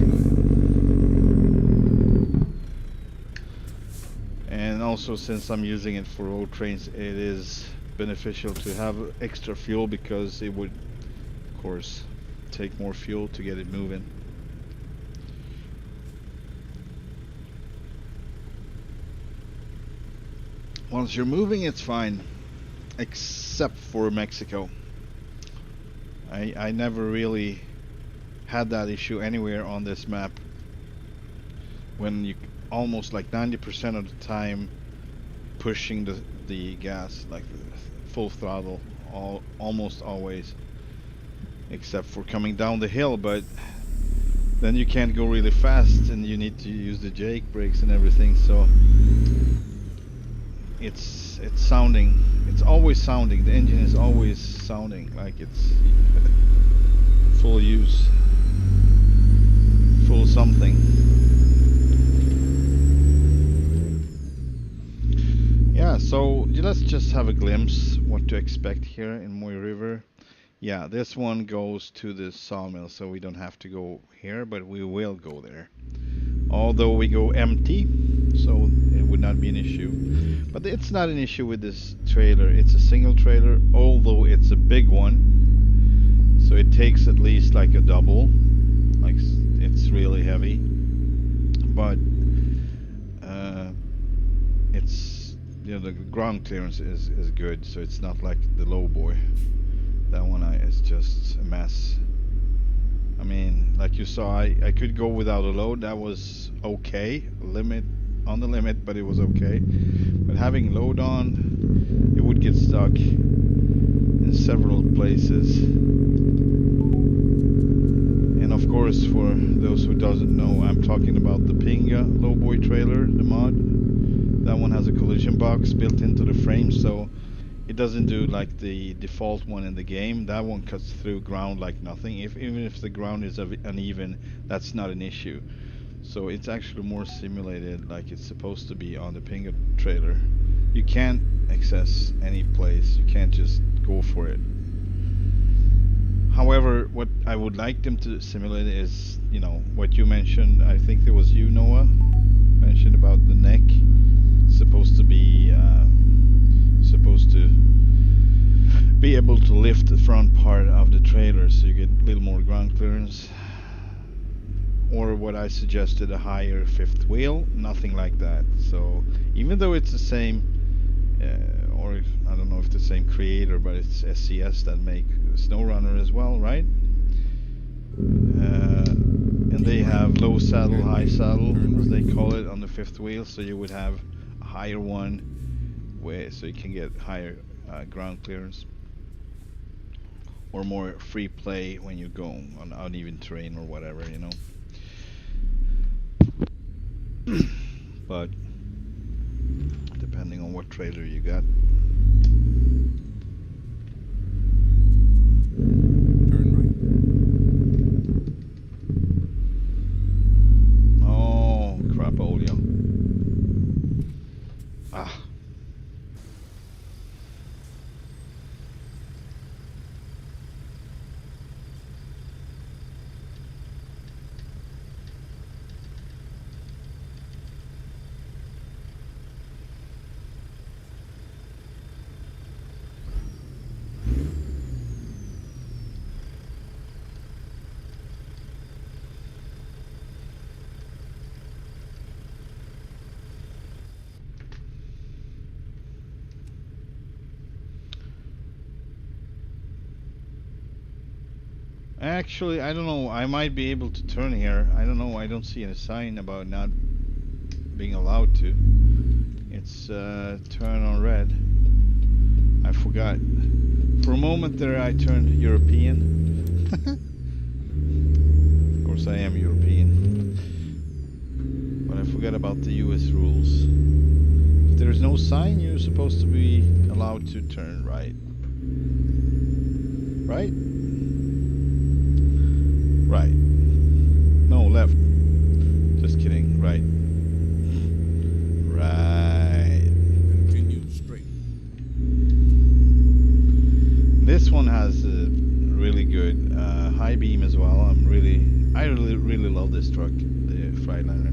And also, since I'm using it for road trains, it is beneficial to have extra fuel, because it would, of course, take more fuel to get it moving. Once you're moving, it's fine, except for Mexico. I never really had that issue anywhere on this map. When you almost like 90% of the time pushing the gas like full throttle, almost always, except for coming down the hill, but then you can't go really fast and you need to use the Jake brakes and everything, so it's sounding, it's always sounding, the engine is always sounding like it's full use, full something. Yeah, so let's just have a glimpse what to expect here in Moy River. Yeah, this one goes to the sawmill, so we don't have to go here, but we will go there. Although we go empty, so it would not be an issue. But it's not an issue with this trailer. It's a single trailer, although it's a big one. So it takes at least like a double. Like it's really heavy. But it's, you know, the ground clearance is good, so it's not like the low boy. That one is just a mess. I mean, like you saw, I could go without a load. That was okay. Limit on the limit, but it was okay. But having load on, it would get stuck in several places. And of course, for those who doesn't know, I'm talking about the Pinga lowboy trailer, the mod. That one has a collision box built into the frame, so it doesn't do like the default one in the game. That one cuts through ground like nothing. Even if the ground is uneven, that's not an issue. So it's actually more simulated like it's supposed to be on the Pinga trailer. You can't access any place. You can't just go for it. However, what I would like them to simulate is, you know, what you mentioned. I think there was you, Noah, mentioned about the neck. Supposed to be able to lift the front part of the trailer so you get a little more ground clearance, or what I suggested, a higher fifth wheel. Nothing like that. So even though it's the same or I don't know if the same creator, but it's SCS that make SnowRunner as well, right? And they have low saddle, high saddle, as they call it, on the fifth wheel, so you would have a higher one so you can get higher ground clearance, or more free play when you go on uneven terrain or whatever, you know. But depending on what trailer you got. Turn right. Oh, crap, oleo. Ah. Actually, I don't know. I might be able to turn here. I don't know. I don't see any sign about not being allowed to. It's turn on red. I forgot. For a moment there, I turned European. Of course, I am European. But I forgot about the US rules. If there's no sign, you're supposed to be allowed to turn right. Right? Right. No, left. Just kidding. Right. Right. Continue straight. This one has a really good high beam as well. I really love this truck, the Freightliner.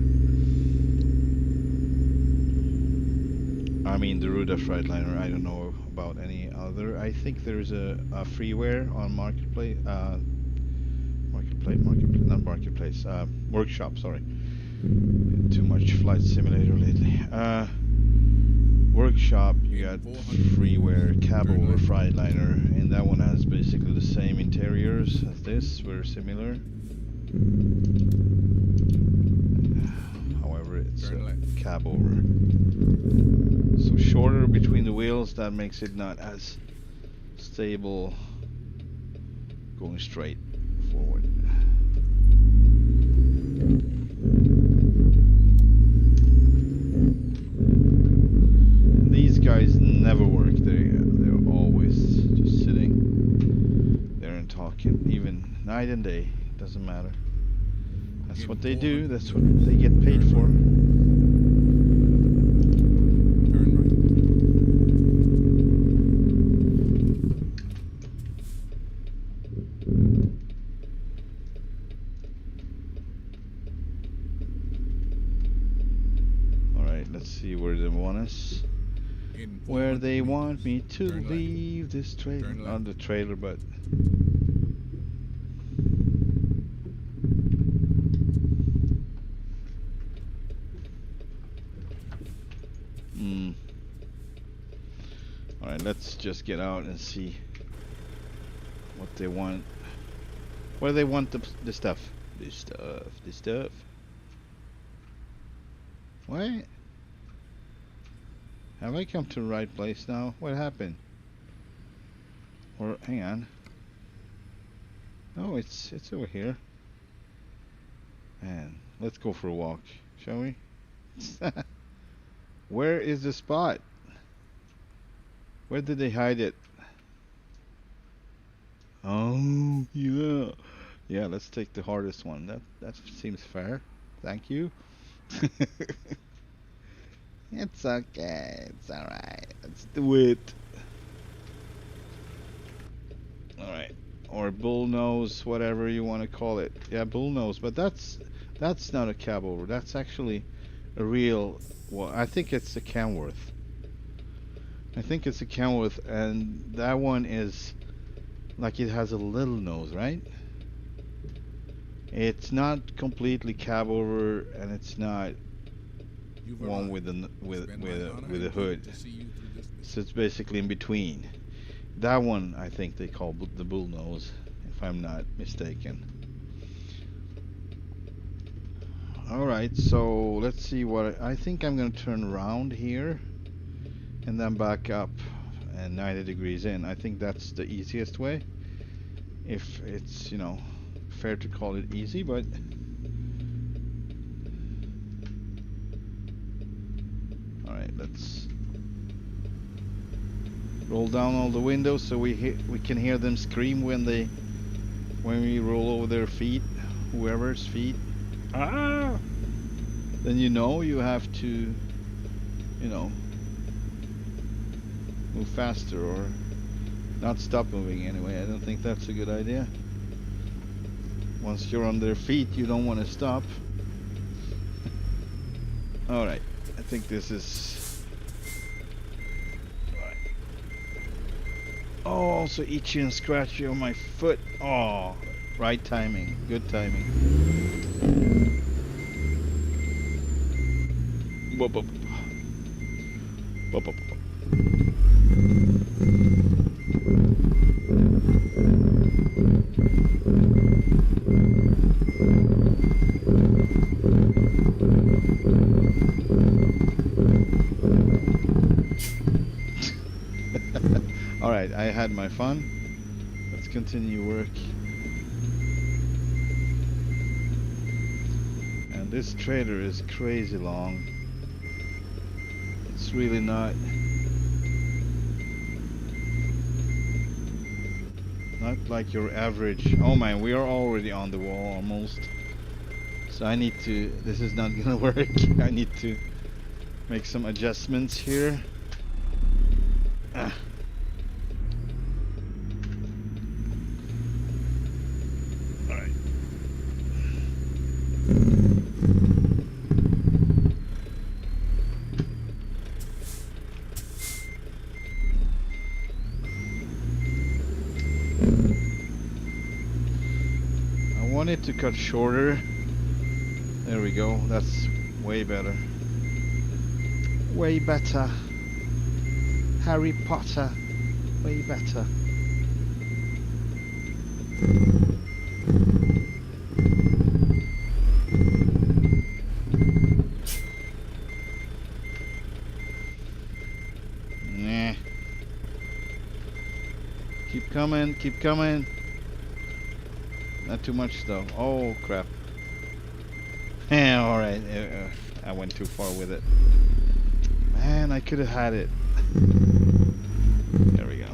I mean the Ruda Freightliner. I don't know about any other. I think there's a freeware on Marketplace. Workshop, sorry. Too much flight simulator lately. shop you got In 400 freeware cab turn over left. Freightliner, and that one has basically the same interiors as this, very similar. However, it's Turn a left. cab over. So shorter between the wheels, that makes it not as stable going straight forward. These guys never work. They're always just sitting there and talking, even night and day. Doesn't matter. That's what they do. That's what they get paid for. Turn right. All right, let's see where they want us. In Where 400 they meters, want me to turn left. leave this trailer. Turn Not left. the trailer, but All right, let's just get out and see what they want. Where they want the stuff. The stuff. What? Have I come to the right place now? What happened? Or hang on. Oh, it's over here. Man, let's go for a walk, shall we? Where is the spot? Where did they hide it? Oh, yeah. Yeah, let's take the hardest one. That seems fair. Thank you. It's okay. It's alright. Let's do it. Alright. Or bull nose, whatever you want to call it. Yeah, bull nose. But that's not a cab over. That's actually a real... Well, I think it's a Kenworth. I think it's a Kenworth, and that one is... Like it has a little nose, right? It's not completely cab over, and it's not You've one arrived. with a It's been my honor with a and hood. pleasure to see you through this mission. So it's basically in between. That one I think they call the bull nose, if I'm not mistaken. All right, so let's see what I think I'm gonna turn around here, and then back up and 90 degrees in. I think that's the easiest way. If it's, you know, fair to call it easy, but all right, let's roll down all the windows so we can hear them scream when we roll over their feet, whoever's feet. Ah! Then you have to, you know, move faster or not stop moving anyway. I don't think that's a good idea. Once you're on their feet, you don't want to stop. Alright, I think this is... Alright. Oh, also itchy and scratchy on my foot. Oh, right timing, good timing. Whoop, whoop. Whoop, whoop, whoop. Alright, I had my fun. Let's continue work. And this trailer is crazy long. It's really not like your average. Oh man, we are already on the wall almost. So I need to, this is not gonna work. I need to make some adjustments here. Ah. Alright. I want it to cut shorter. There we go. That's way better. Way better. Harry Potter. Way better. Nah. Keep coming, keep coming. Not too much though. Oh crap. Yeah, alright. I went too far with it. Man, I could have had it. There we go.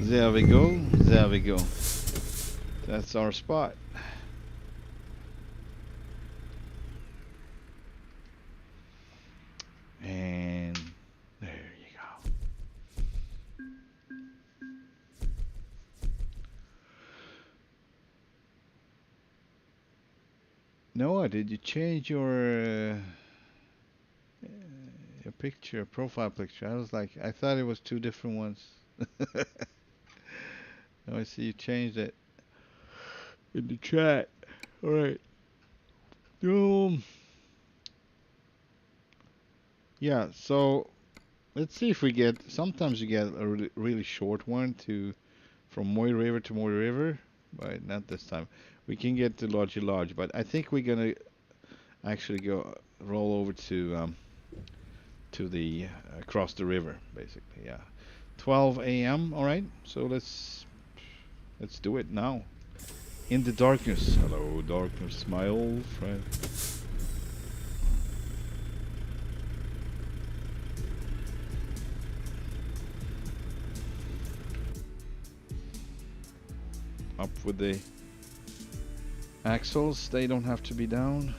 There we go. There we go. That's our spot. And there you go. Noah, did you change your picture, profile picture? I was like, I thought it was two different ones. Now I see you changed it in the chat. All right. Yeah. So let's see if we get. Sometimes you get a really short one from Moy River to Moy River, but not this time. We can get to Lodgy Lodge, but I think we're gonna actually go roll over to the across the river, basically. Yeah. 12 a.m. All right. So let's do it now. In the darkness. Hello, darkness, my old friend. Up with the axles. They don't have to be down.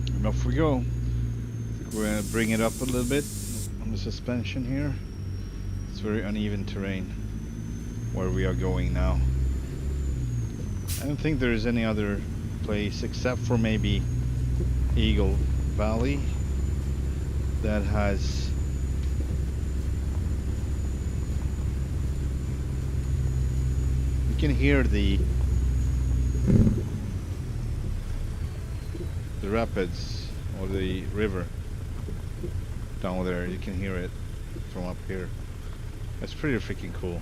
And off we go. We're gonna bring it up a little bit on the suspension here. It's very uneven terrain where we are going now. I don't think there is any other place except for maybe Eagle Valley that has you can hear the rapids or the river down there. You can hear it from up here. That's pretty freaking cool.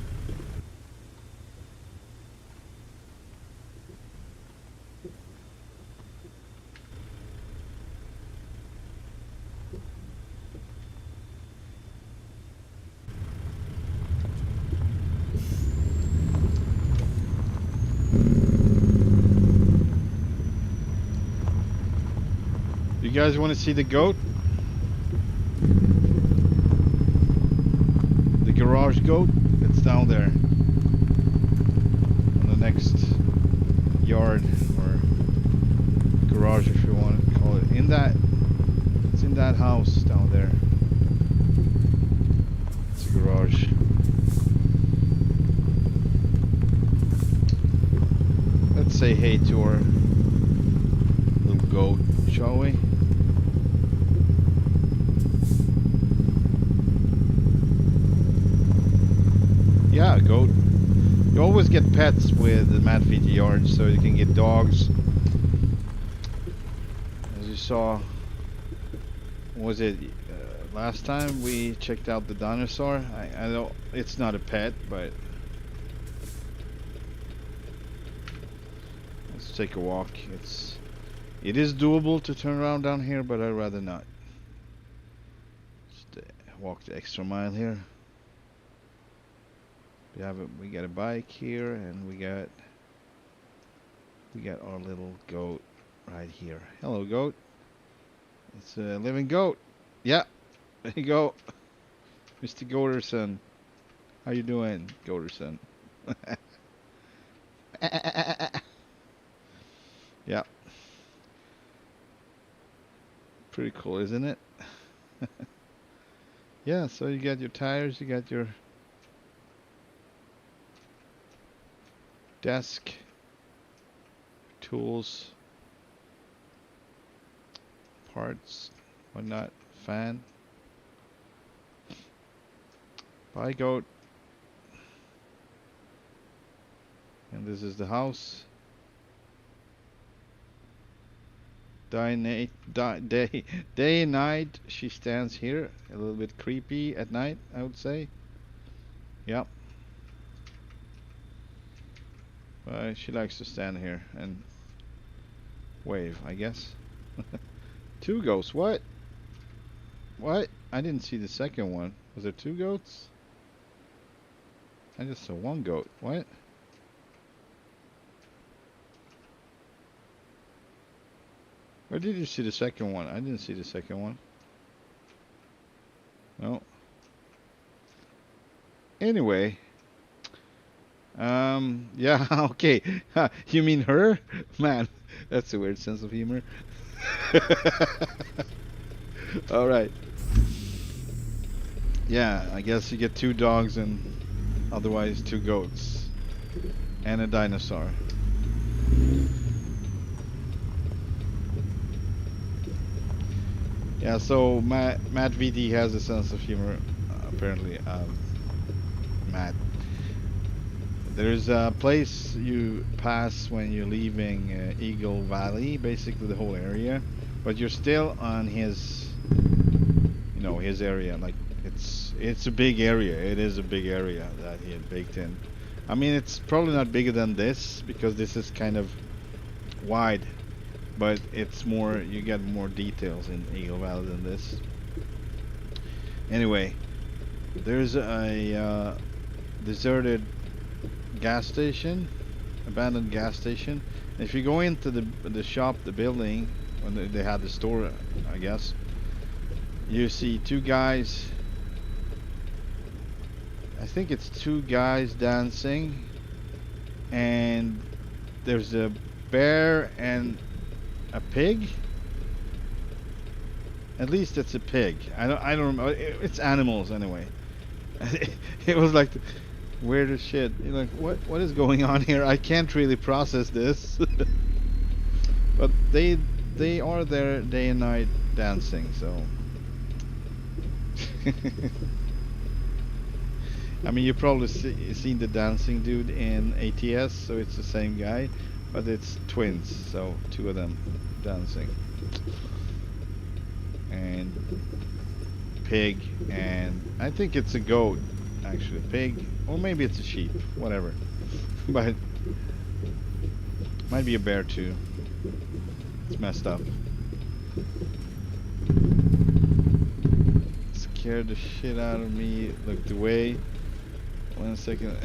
You guys want to see the goat? The garage goat? It's down there. On the next yard or garage, if you want to call it. It's in that house down there. It's a garage. Let's say hey to our little goat, shall we? Yeah, goat. You always get pets with the MattVT yards, so you can get dogs. As you saw, was it last time we checked out the dinosaur? I know it's not a pet, but let's take a walk. It is doable to turn around down here, but I'd rather not. Just walk the extra mile here. We got a bike here, and we got our little goat right here. Hello, goat. It's a living goat. Yeah, there you go, Mr. Goaterson. How you doing, Goaterson? Yeah. Pretty cool, isn't it? Yeah, so you got your tires, you got your desk, tools, parts, whatnot, fan. Buy goat. And this is the house. Day and night she stands here. A little bit creepy at night, I would say. Yep. She likes to stand here and wave, I guess. Two goats. What? What? I didn't see the second one. Was there two goats? I just saw one goat. What? Where did you see the second one? I didn't see the second one. No. Anyway. Yeah, okay. You mean her? Man, that's a weird sense of humor. Alright. Yeah, I guess you get two dogs and otherwise two goats. And a dinosaur. Yeah, so MattVT has a sense of humor, apparently. Matt. There's a place you pass when you're leaving Eagle Valley, basically the whole area, but you're still on his, you know, his area. Like it's a big area. It is a big area that he had baked in. I mean, it's probably not bigger than this because this is kind of wide, but it's more. You get more details in Eagle Valley than this. Anyway, there's a deserted gas station, abandoned gas station. If you go into the shop, the building, when they had the store, I guess, you see two guys. I think it's two guys dancing, and there's a bear and a pig. At least it's a pig. I don't remember. It's animals anyway. It was like weird as shit. You're like, what is going on here? I can't really process this. But they are there day and night dancing, so I mean, you probably seen the dancing dude in ATS, so it's the same guy, but it's twins, so two of them dancing. And pig, and I think it's a goat, actually. Pig, or maybe it's a sheep, whatever. But might be a bear too. It's messed up. Scared the shit out of me. Looked away. 1 second.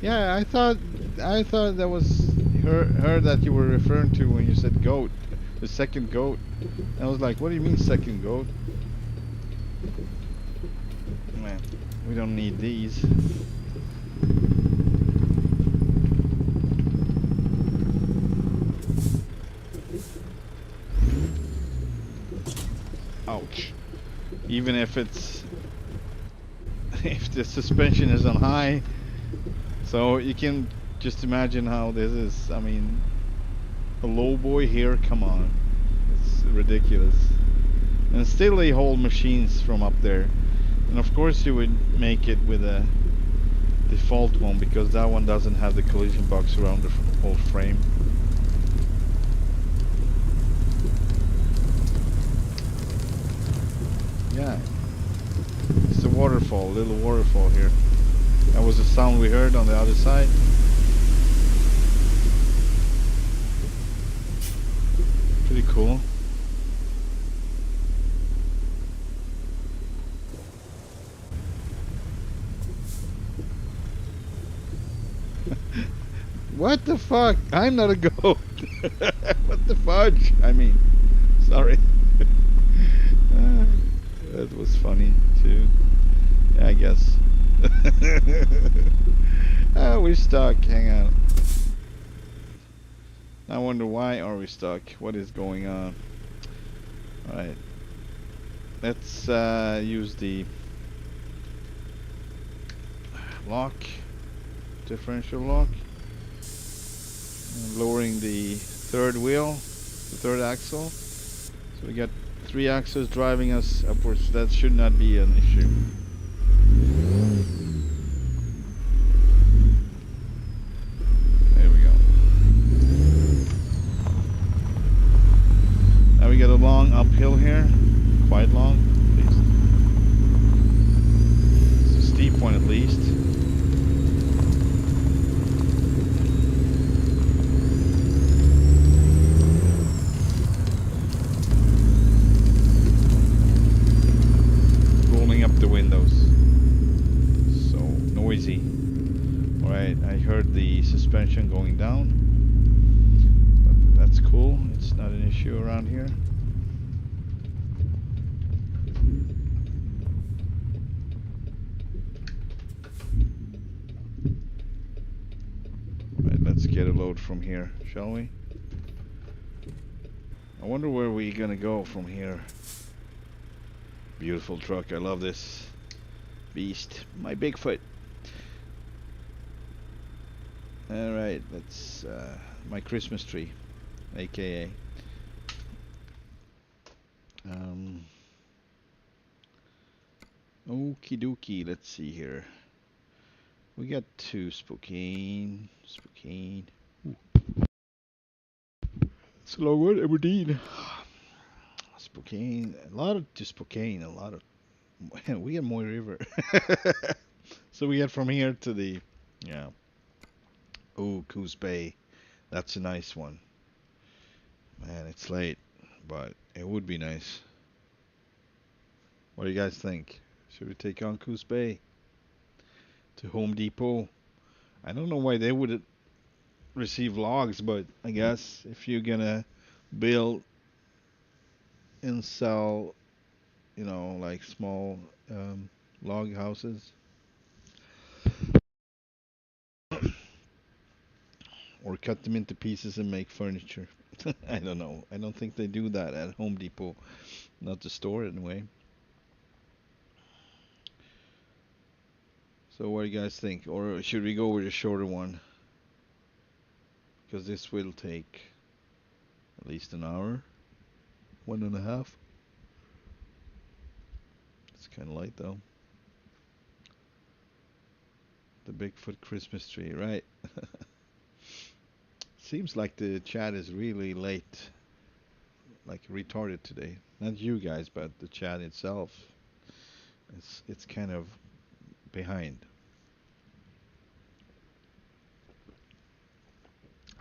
Yeah, I thought that was her that you were referring to when you said goat. The second goat. I was like, what do you mean second goat? Man, we don't need these. Ouch. Even if it's if the suspension is on high, so you can just imagine how this is. I mean, a low boy here, come on, it's ridiculous. And still they hold machines from up there, and of course you would make it with a default one because that one doesn't have the collision box around the whole frame. Yeah, it's a waterfall, little waterfall here. That was the sound we heard on the other side. Pretty cool. What the fuck? I'm not a goat. What the fudge? I mean, sorry. That was funny too. Yeah, I guess. We're stuck. Hang on. I wonder why are we stuck? What is going on? Alright. Let's use the lock, differential lock. And lowering the third wheel, the third axle. So we got 3 axles driving us upwards. That should not be an issue. There we go. Now we got a long uphill here. Quite long, at least. It's a steep one at least. Rolling up the windows. So noisy. Alright, I heard the suspension going down. But that's cool. It's not an issue around here. Alright, let's get a load from here, shall we? I wonder where we're gonna go from here. Beautiful truck. I love this beast. My Bigfoot. Alright, that's my Christmas tree, aka. Okie dokie, let's see here. We got to Spokane. Ooh. It's a long one, Aberdeen. Spokane, a lot of to Spokane, a lot of. We got Moy River. So we get from here to the, yeah. Oh, Coos Bay. That's a nice one. Man, it's late, but it would be nice. What do you guys think? Should we take on Coos Bay to Home Depot? I don't know why they would receive logs, but I guess if you're gonna build and sell, you know, like small log houses or cut them into pieces and make furniture. I don't know. I don't think they do that at Home Depot. Not to store it anyway. So what do you guys think? Or should we go with a shorter one? Because this will take at least an hour. 1.5. It's kind of light though. The Bigfoot Christmas tree, right? Seems like the chat is really late. Like retarded today. Not you guys, but the chat itself. It's kind of behind.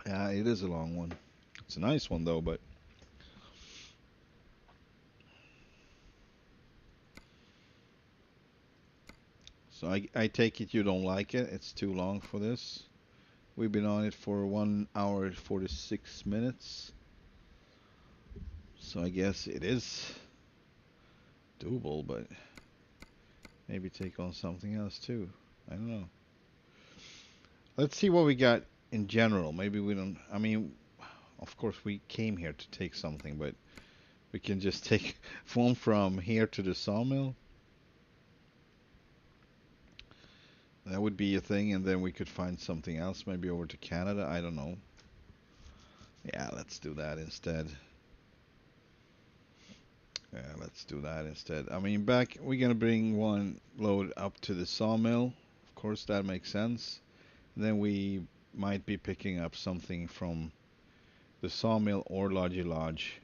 Yeah, it is a long one. It's a nice one though, but so I take it you don't like it. It's too long for this. We've been on it for 1 hour and 46 minutes. So I guess it is doable, but maybe take on something else too. I don't know. Let's see what we got in general. Maybe we don't. I mean, of course we came here to take something, but we can just take one from here to the sawmill. That would be a thing, and then we could find something else, maybe over to Canada. I don't know. Yeah, let's do that instead. Yeah, let's do that instead. I mean, we're gonna bring one load up to the sawmill. Of course, that makes sense. Then we might be picking up something from the sawmill or Lodgy Lodge,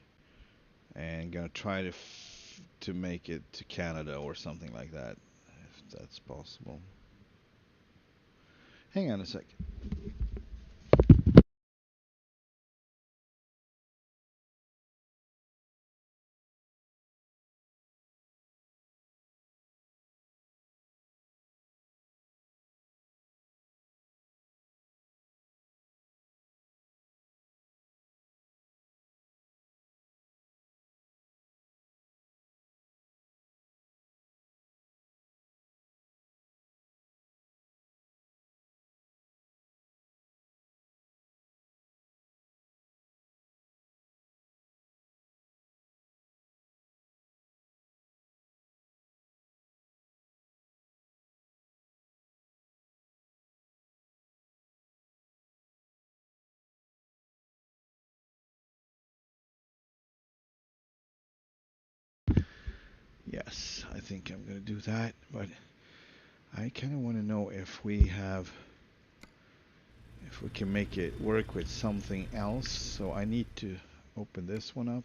and gonna try to make it to Canada or something like that, if that's possible. Hang on a second. Yes, I think I'm gonna do that, but I kind of want to know if we can make it work with something else. So I need to open this one up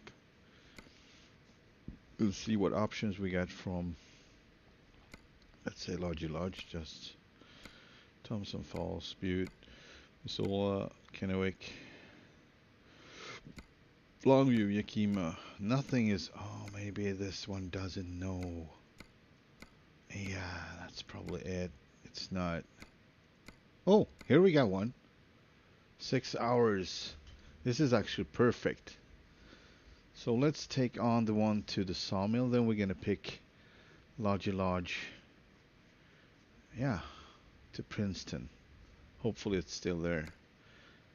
and see what options we got from, let's say, Lodge, just Thompson Falls, Butte, Missoula, Kennewick, Longview, Yakima. Nothing is. Oh, maybe this one doesn't know. Yeah, that's probably it. It's not. Oh, here we got one. 6 hours. This is actually perfect. So let's take on the one to the sawmill. Then we're gonna pick Lodge. Yeah, to Princeton. Hopefully it's still there.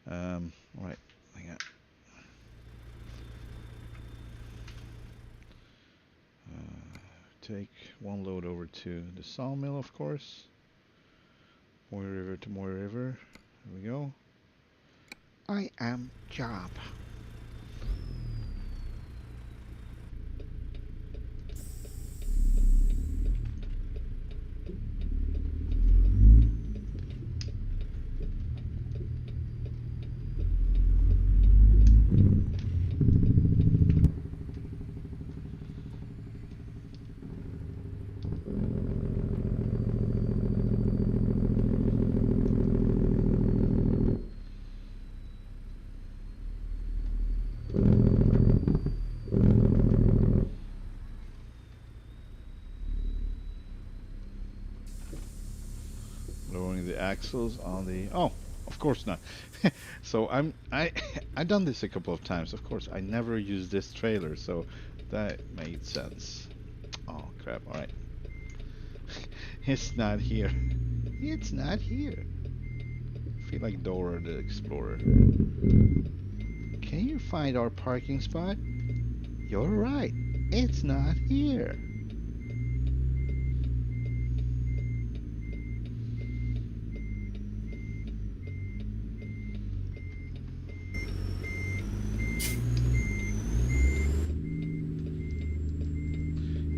Right, hang on. Take one load over to the sawmill, of course. Moy River to Moy River. There we go. I am job. Lowering the axles on the. Oh, of course not. So I done this a couple of times. Of course, I never used this trailer, so that made sense. Oh crap! All right, it's not here. It's not here. I feel like Dora the Explorer. Can you find our parking spot? You're right. It's not here.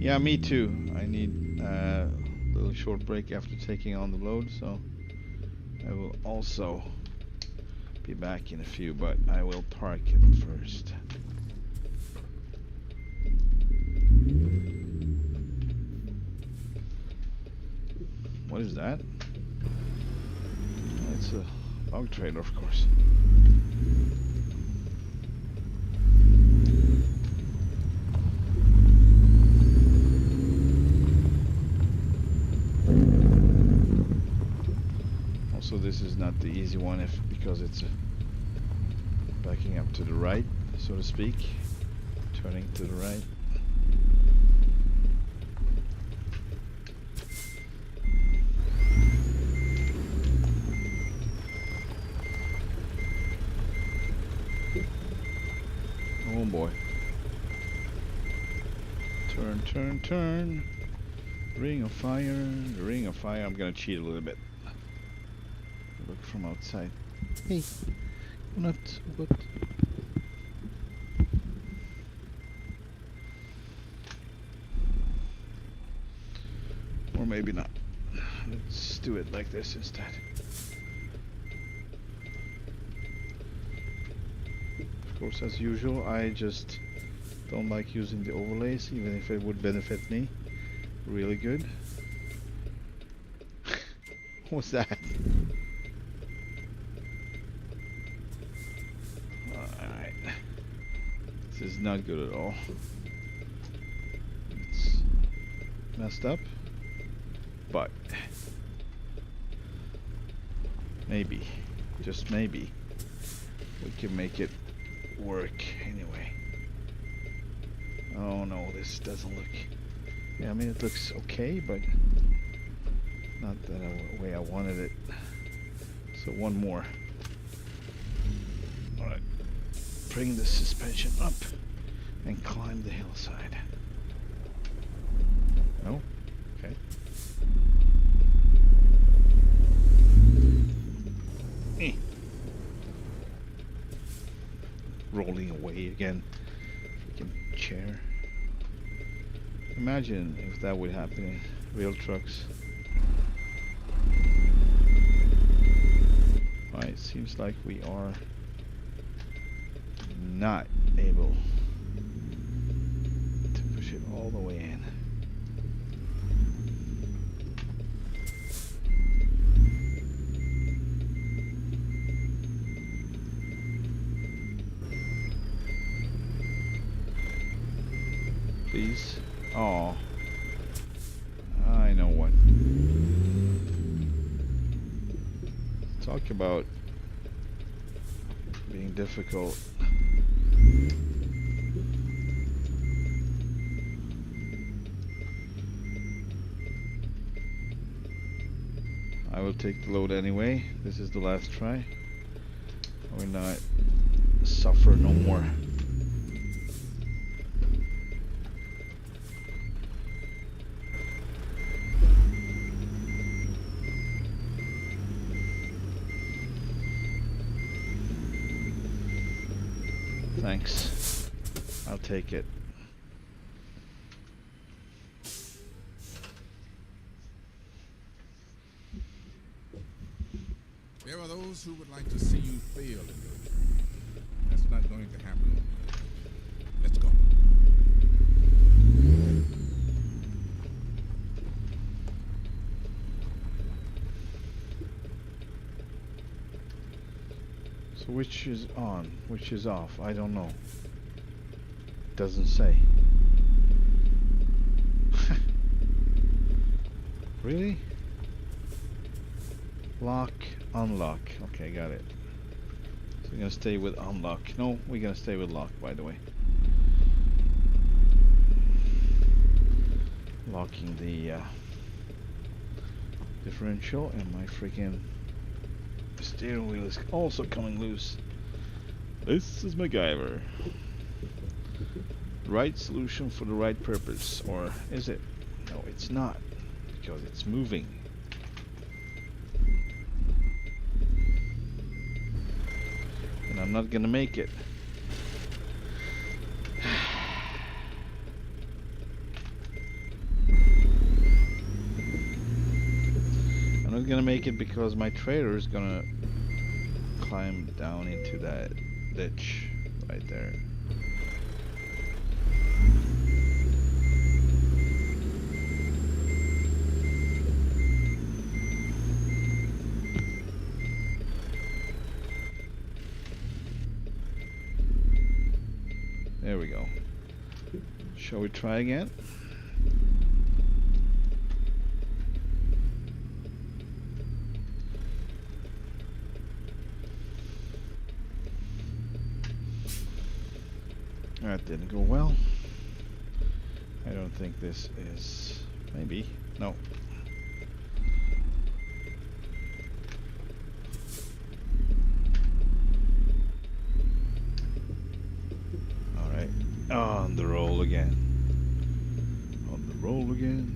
Yeah, me too. I need a little short break after taking on the load, so I will also be back in a few, but I will park it first. What is that? Oh, it's a log trailer, of course. Also, this is not the easy one because it's backing up to the right, so to speak, turning to the right. Oh boy. Turn. Ring of fire. The ring of fire. I'm gonna cheat a little bit. Look from outside. Hey, not what? Or maybe not. Let's do it like this instead. Of course, as usual, I just don't like using the overlays, even if it would benefit me really good. What's that? Alright. This is not good at all. It's messed up. But maybe, just maybe, we can make it work anyway. Oh no, this doesn't look. Yeah, I mean it looks okay, but not the way I wanted it. So one more. Alright. Bring the suspension up and climb the hillside. No? Okay. Rolling away again. Freaking chair. Imagine if that would happen in real trucks. Right, seems like we are not able to push it all the way in. Please. Oh, I know what. Talk about being difficult. I will take the load anyway. This is the last try. I will not suffer no more. Thanks. I'll take it. There are those who would like to see you fail. That's not going to happen. Let's go. So which is on, which is off? I don't know. Doesn't say. Really? Lock, unlock. Okay, got it. So we're gonna stay with unlock. No, we're gonna stay with lock, by the way. Locking the differential, and my freaking steering wheel is also coming loose. This is MacGyver. Right solution for the right purpose, or is it? No, it's not, because it's moving. And I'm not gonna make it. I'm not gonna make it because my trailer is gonna climb down into that ditch right there. There we go. Shall we try again? That didn't go well. I don't think this is... maybe. No. Alright. On the roll again. On the roll again.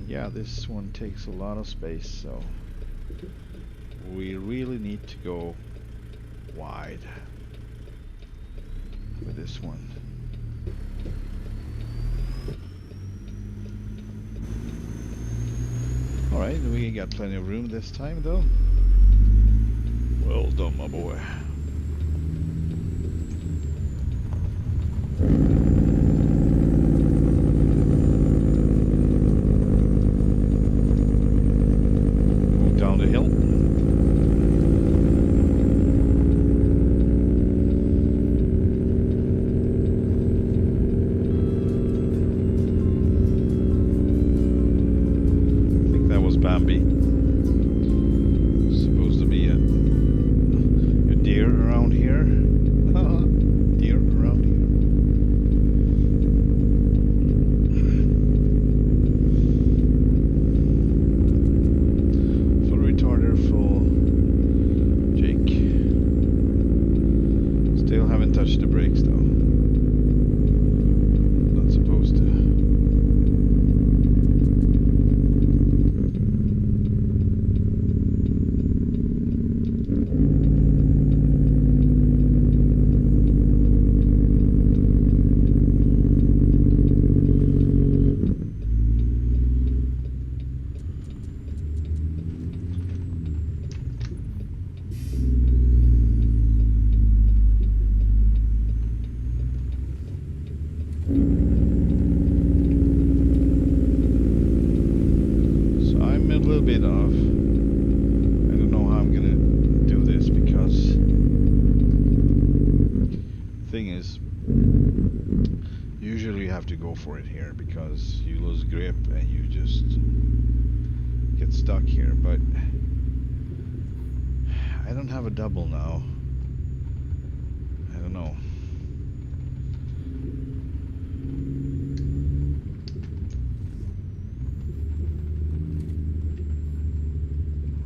Yeah, this one takes a lot of space, so we really need to go wide with this one. Alright, we got plenty of room this time though. Well done, my boy. Move down the hill. Bambi. Supposed to be a deer. for it here because you lose grip and you just get stuck here. But I don't have a double now. I don't know.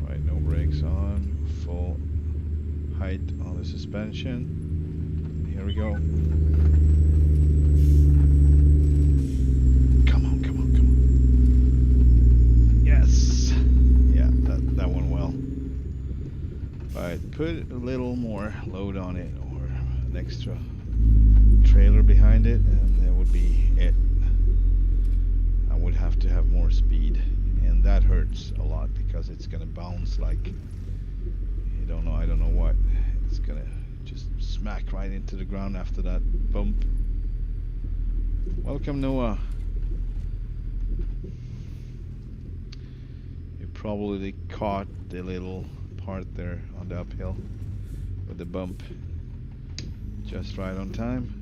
Alright, no brakes on. Full height on the suspension. Here we go. Come on, come on, come on. Yes! Yeah, that went well. Alright, put a little more load on it or an extra trailer behind it and that would be it. I would have to have more speed and that hurts a lot because it's gonna bounce like I don't know what. It's gonna just smack right into the ground after that bump. Welcome, Noah. You probably caught the little part there on the uphill with the bump just right on time.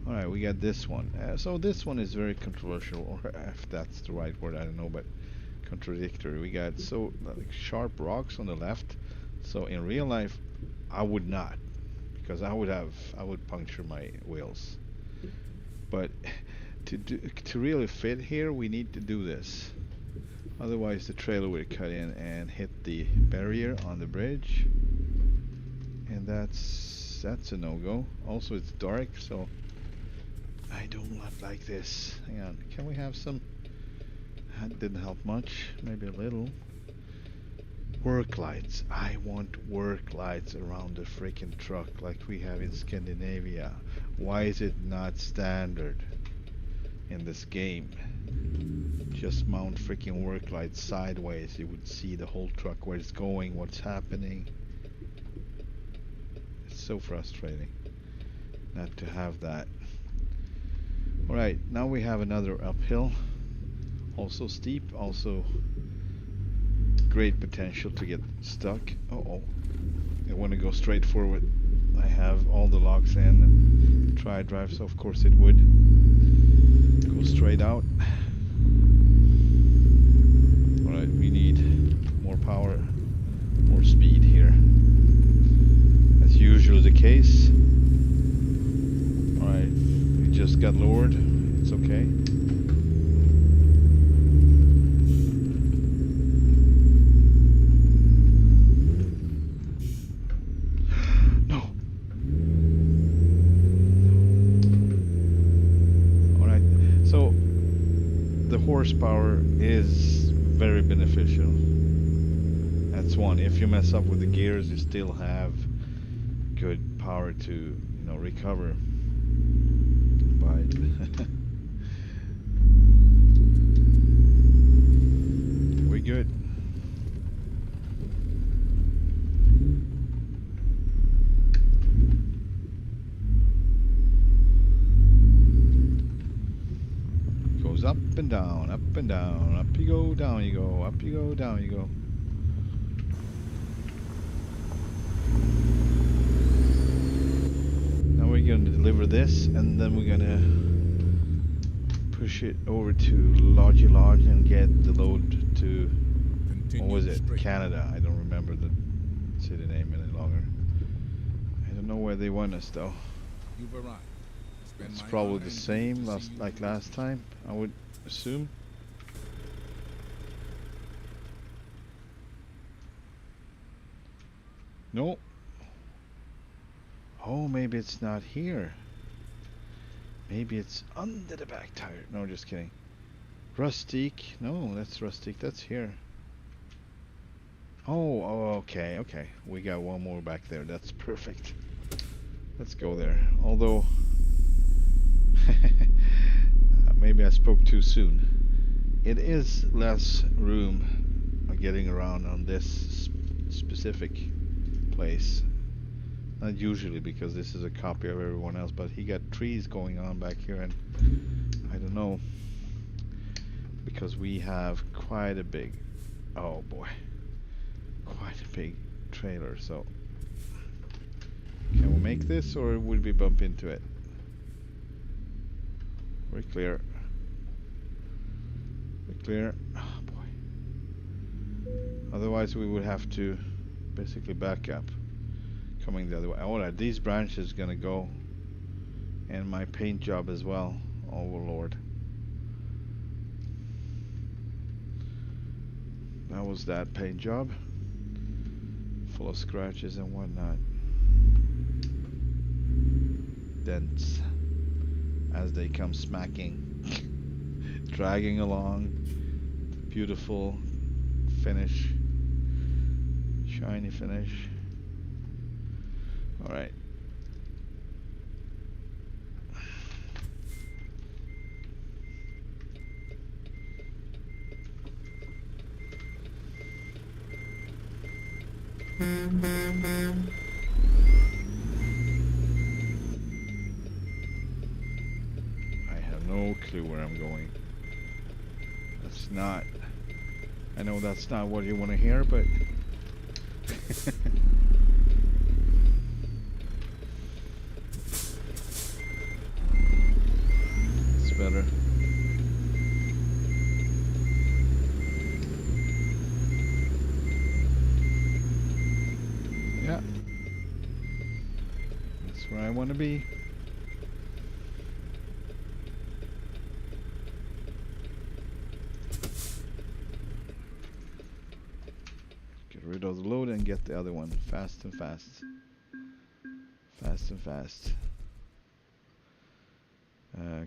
Alright, we got this one. So this one is very controversial, or if that's the right word, I don't know, but contradictory. We got so like sharp rocks on the left, so in real life I would not, because I would puncture my wheels. But to really fit here we need to do this, otherwise the trailer would cut in and hit the barrier on the bridge, and that's a no-go. Also it's dark, so I do not like this. Hang on, can we have some? That didn't help much. Maybe a little. Work lights. I want work lights around the freaking truck like we have in Scandinavia. Why is it not standard in this game? Just mount freaking work lights sideways. You would see the whole truck, where it's going, what's happening. It's so frustrating not to have that. Alright, now we have another uphill. Also steep, also great potential to get stuck. Uh-oh. I want to go straight forward. I have all the locks in and tri-drive, so of course it would go straight out. Alright, we need more power, more speed here. As usually the case. Alright, we just got lowered. It's okay. Horsepower is very beneficial. That's one. If you mess up with the gears, you still have good power to, you know, recover. But we're good. Up and down, up and down, up you go, down you go, up you go, down you go. Now we're going to deliver this, and then we're going to push it over to Lodgy Lodge and get the load to, what was it, Canada. I don't remember the city name any longer. I don't know where they want us though. You've arrived. It's probably the same like last time, I would assume. No. Oh, maybe it's not here. Maybe it's under the back tire. No, just kidding. Rustique. No, that's Rustique. That's here. Oh, okay, okay. We got one more back there. That's perfect. Let's go there. Although maybe I spoke too soon. It is less room getting around on this specific place. Not usually, because this is a copy of everyone else, but he got trees going on back here, and I don't know, because we have quite a big, oh boy, quite a big trailer. So can we make this, or would we bump into it? We're clear. We're clear. Oh boy. Otherwise we would have to basically back up. Coming the other way. Alright, these branches gonna go. And my paint job as well. Oh Lord. That was that paint job. Full of scratches and whatnot. Dents. As they come smacking. Dragging along. Beautiful finish. Shiny finish. Alright. I have no clue where I'm going. That's not... I know that's not what you want to hear, but... It's better. Yeah. That's where I want to be. Get rid of the load and get the other one fast and fast. Fast and fast.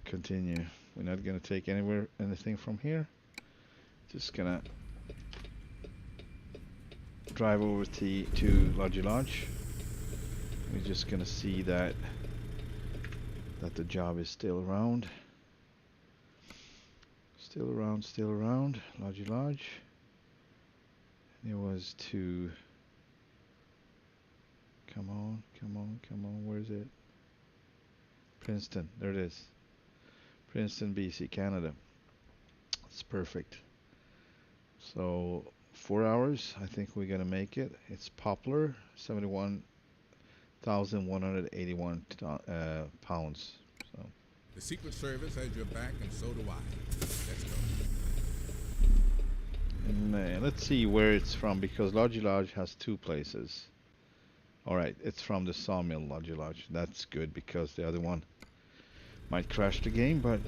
Continue. We're not gonna take anything from here. Just gonna drive over to Lodgy Lodge. We're just gonna see that the job is still around. Still around. Lodgy Lodge. It was to... Come on. Where is it? Princeton. There it is. Princeton, BC, Canada. It's perfect. So 4 hours. I think we're gonna make it. It's Poplar, 71,181 pounds. So. The Secret Service has your back, and so do I. Let's go. And let's see where it's from, because Lodgy Lodge has two places. Alright, it's from the sawmill Lodgy Lodge. That's good, because the other one might crash the game, but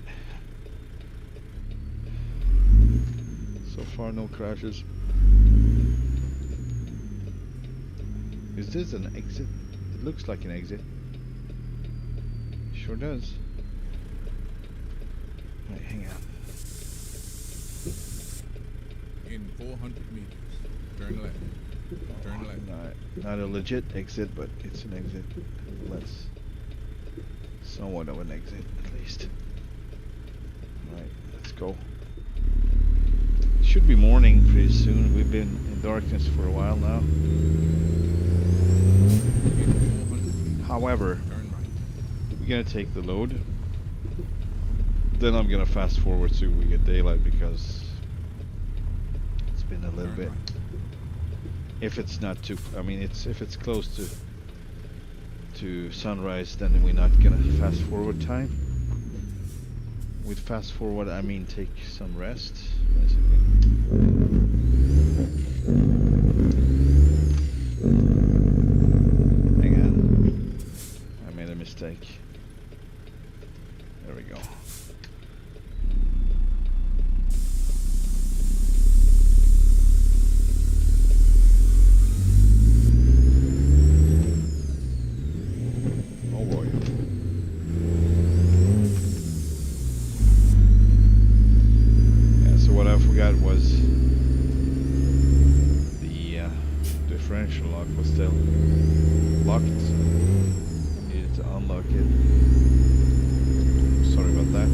so far no crashes. Is this an exit? It looks like an exit. Sure does. Right, hang on. In 400 meters, turn left. Turn left. Not a legit exit, but it's an exit. Let's somewhat of an exit, at least. Alright, let's go. It should be morning pretty soon. We've been in darkness for a while now. However, we're gonna take the load. Then I'm gonna fast forward so we get daylight, because it's been a little bit. If it's not too, I mean, if it's close to sunrise, then we're not gonna fast forward time. With fast forward, I mean take some rest, basically. Hang on, I made a mistake. There we go. Was the differential lock was still locked. Needed to unlock it. Sorry about that.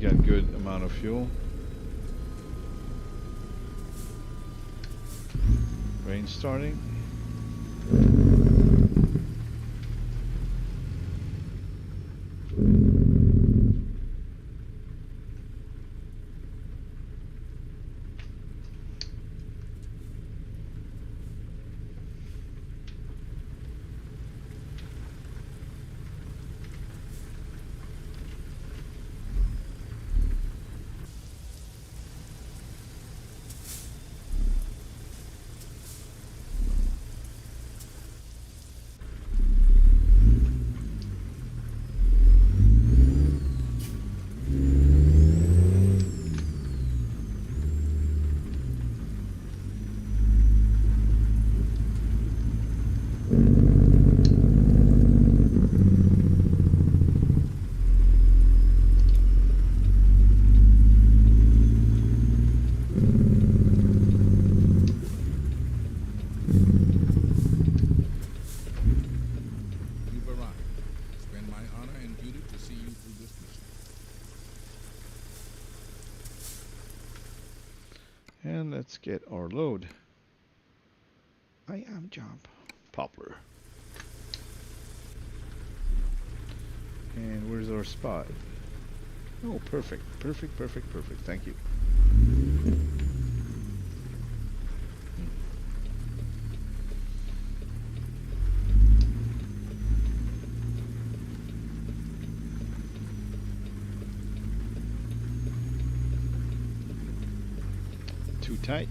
Got good amount of fuel. Rain starting. You've arrived. It's been my honor and duty to see you through this mission. And let's get our load. I am Jump Poplar. And where's our spot? Oh, perfect, perfect, perfect, perfect. Thank you. Too tight.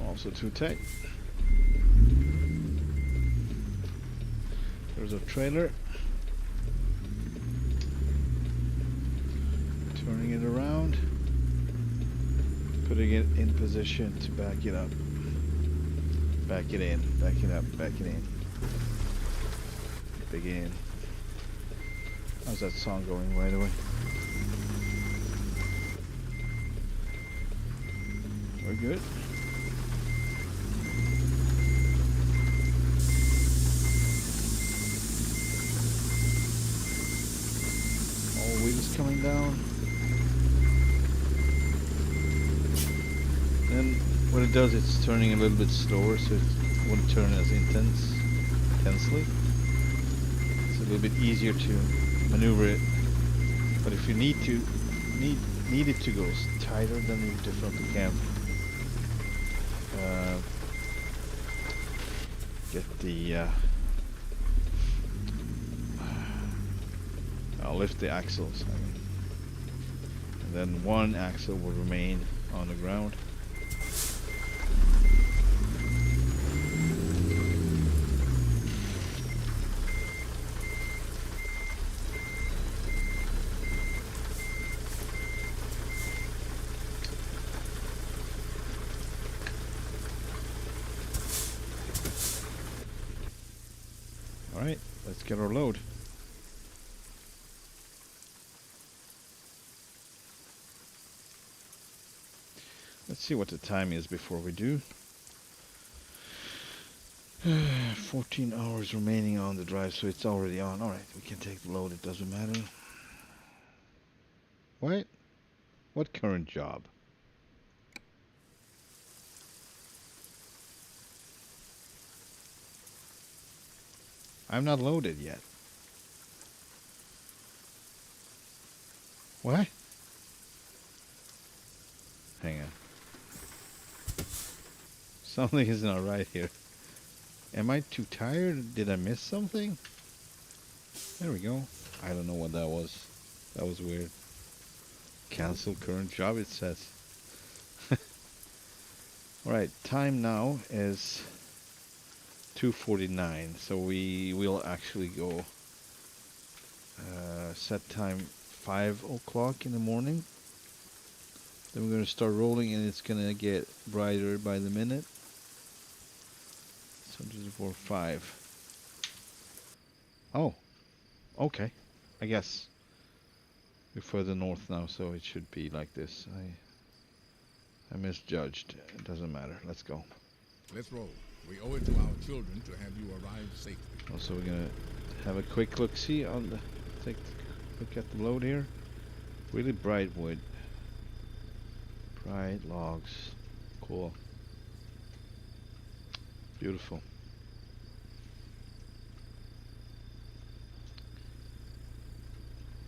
Also too tight. There's a trailer. Turning it around. Putting it in position to back it up. Back it in. Back it up. Back it in. Begin. How's that song going, by the way? We're good. All wheels coming down. Then what it does, it's turning a little bit slower, so it won't turn as intensely. It's a little bit easier to maneuver it. But if you need it to go tighter, then you definitely can get the I'll lift the axles, and then one axle will remain on the ground. Alright, let's get our load. Let's see what the time is before we do. 14 hours remaining on the drive, so it's already on. Alright, we can take the load, it doesn't matter. What? What current job? I'm not loaded yet. What? Hang on. Something is not right here. Am I too tired? Did I miss something? There we go. I don't know what that was. That was weird. Cancel current job, it says. Alright, time now is 2:49, so we will actually go set time 5 o'clock in the morning. Then we're going to start rolling, and it's going to get brighter by the minute. So 2, 4, 5. Oh, okay. I guess we're further north now, so it should be like this. I misjudged. It doesn't matter. Let's go. Let's roll. We owe it to our children to have you arrive safely. Also, we're gonna have a quick look-see on the. Take a look at the load here. Really bright wood. Bright logs. Cool. Beautiful.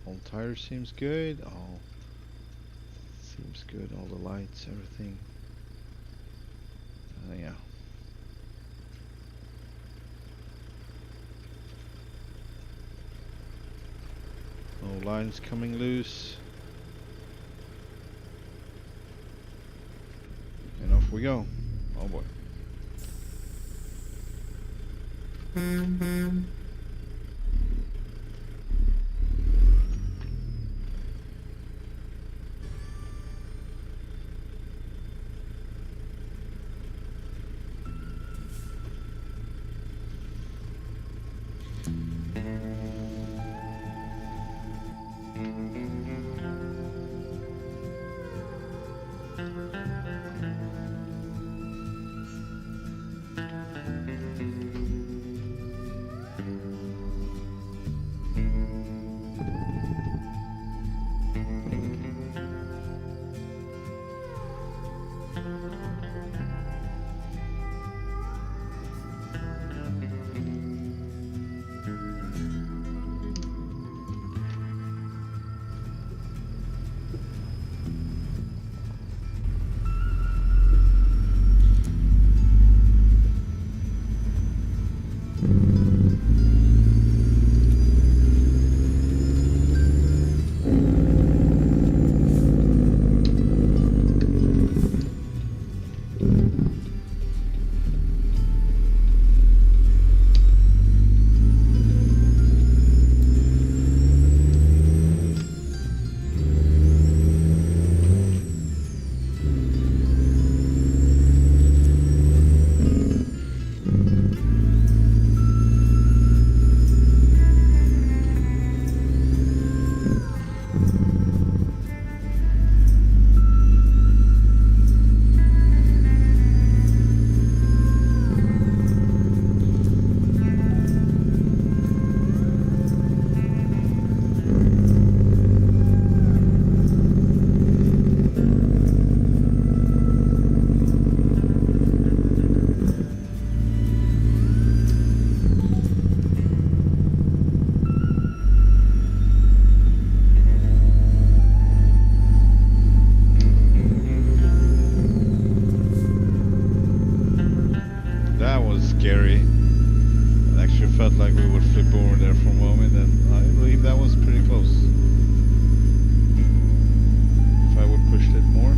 All tires seems good. All seems good. All the lights, everything. Yeah. No lines coming loose. And off we go. Oh boy. Scary. It actually felt like we would flip over there for a moment, and I believe that was pretty close. If I would push it more.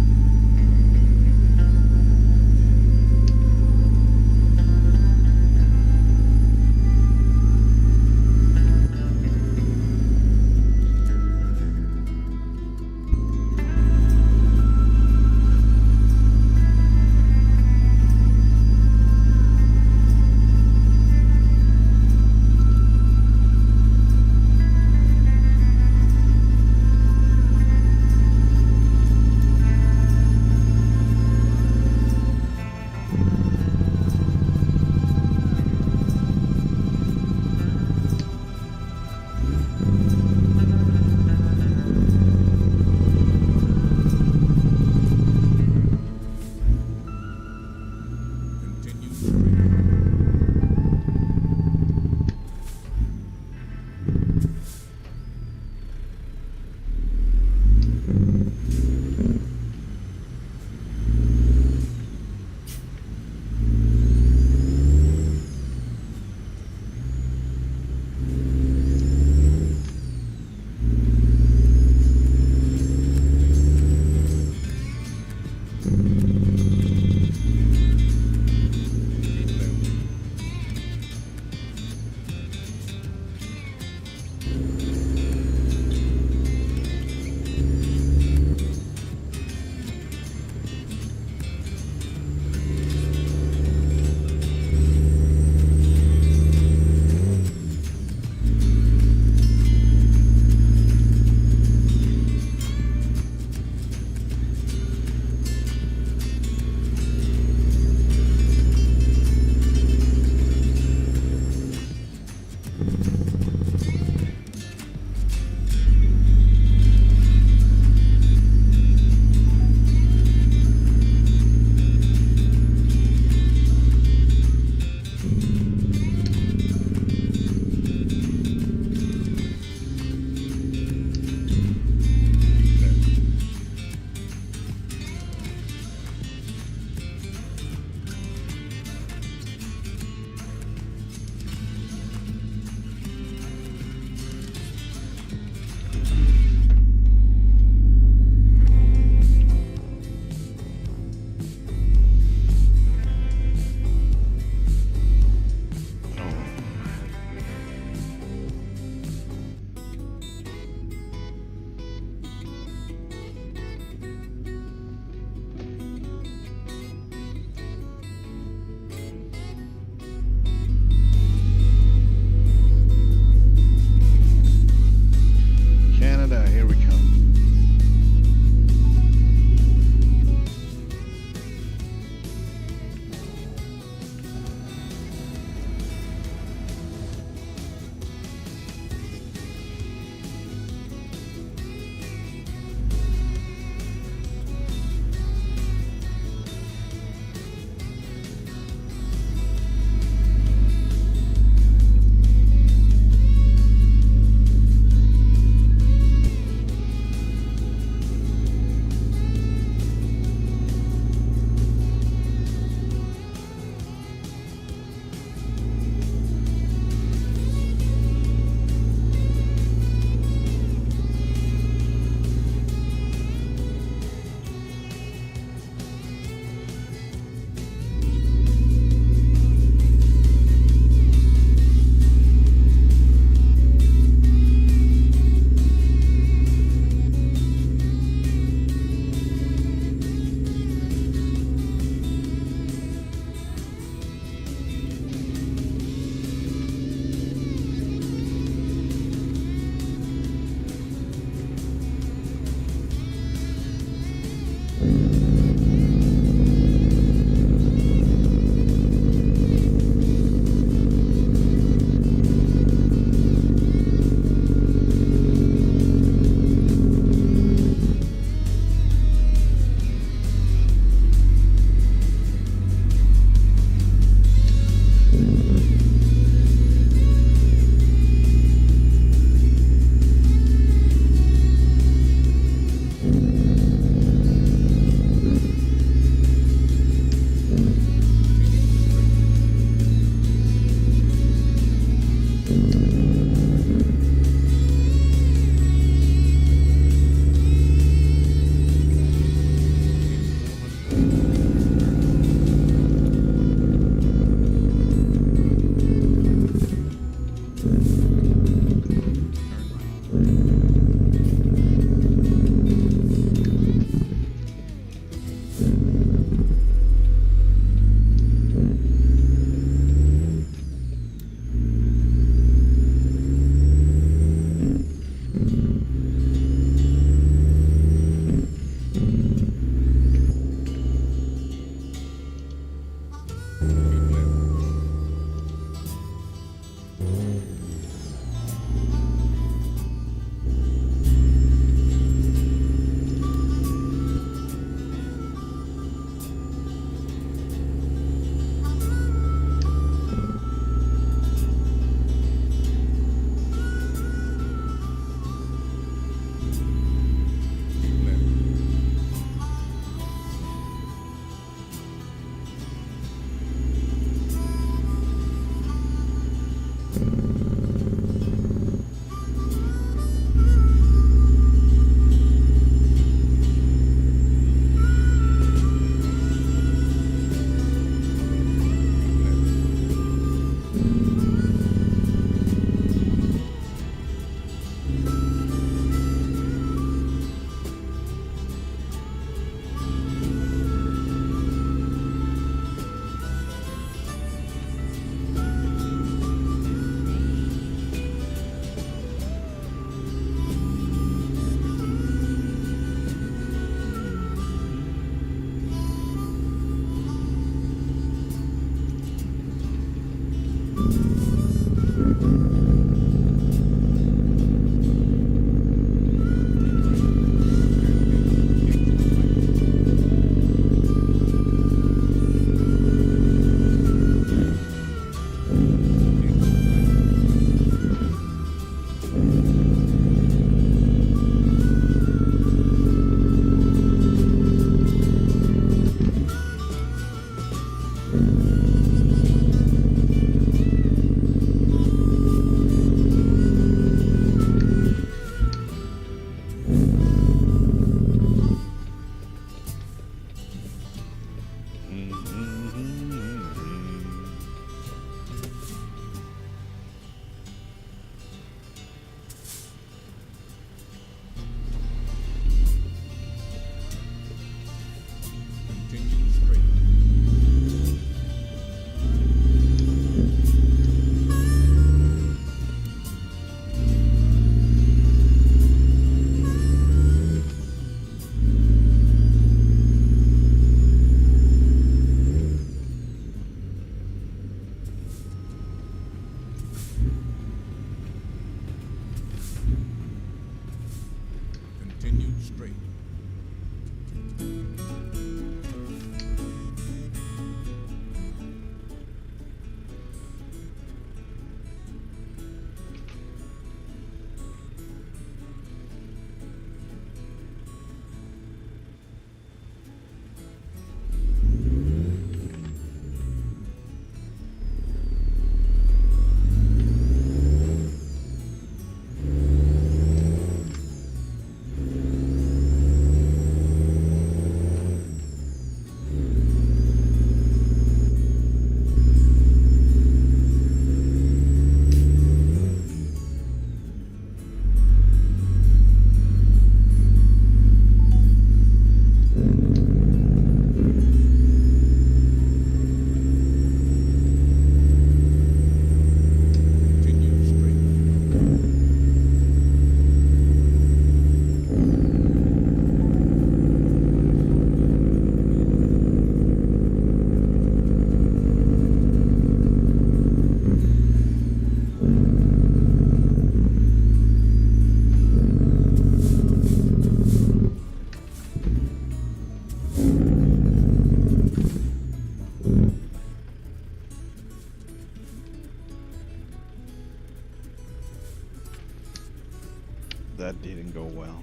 That didn't go well.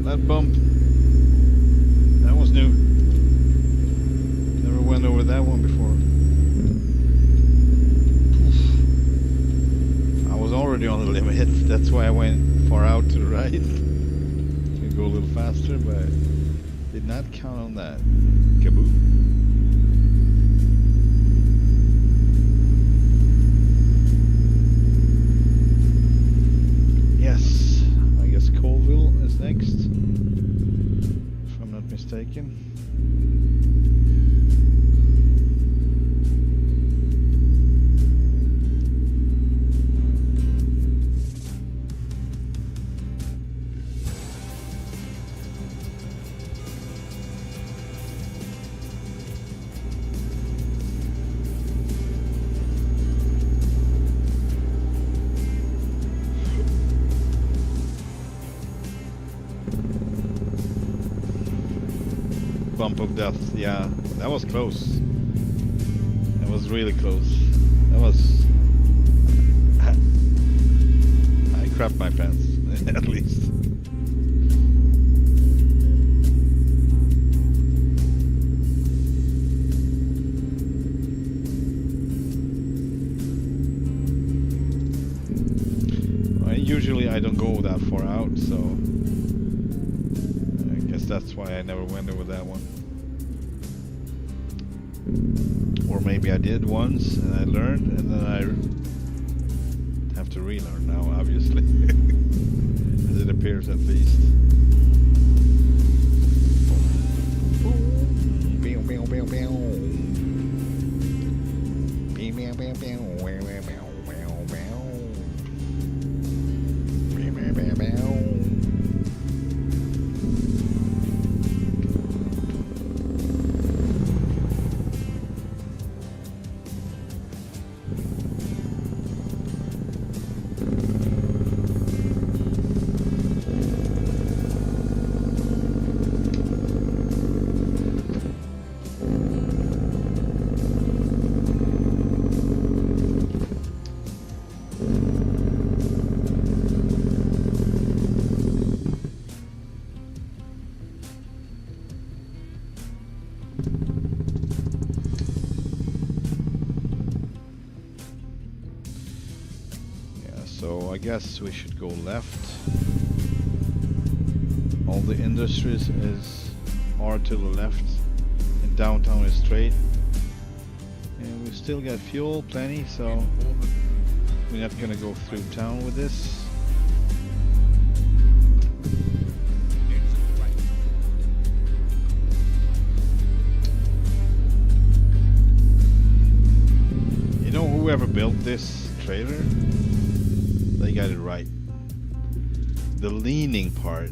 That bump, that was new. Never went over that one before. Oof. I was already on the limit, that's why I went far out to the right. To go a little faster, but did not count on that. Kaboom. Yes, I guess Colville is next. If I'm not mistaken. Bump of death, yeah, that was close. That was really close. That was... I crapped my pants, at least. Well, usually I don't go that far out, so... I guess that's why I never went over that one. Or maybe I did once and I learned, and then I have to relearn now, obviously. As it appears, at least. So I guess we should go left. All the industries are to the left, and downtown is straight. And we still got fuel, plenty, so we're not gonna go through town with this. You know, whoever built this trailer, they got it right. The leaning part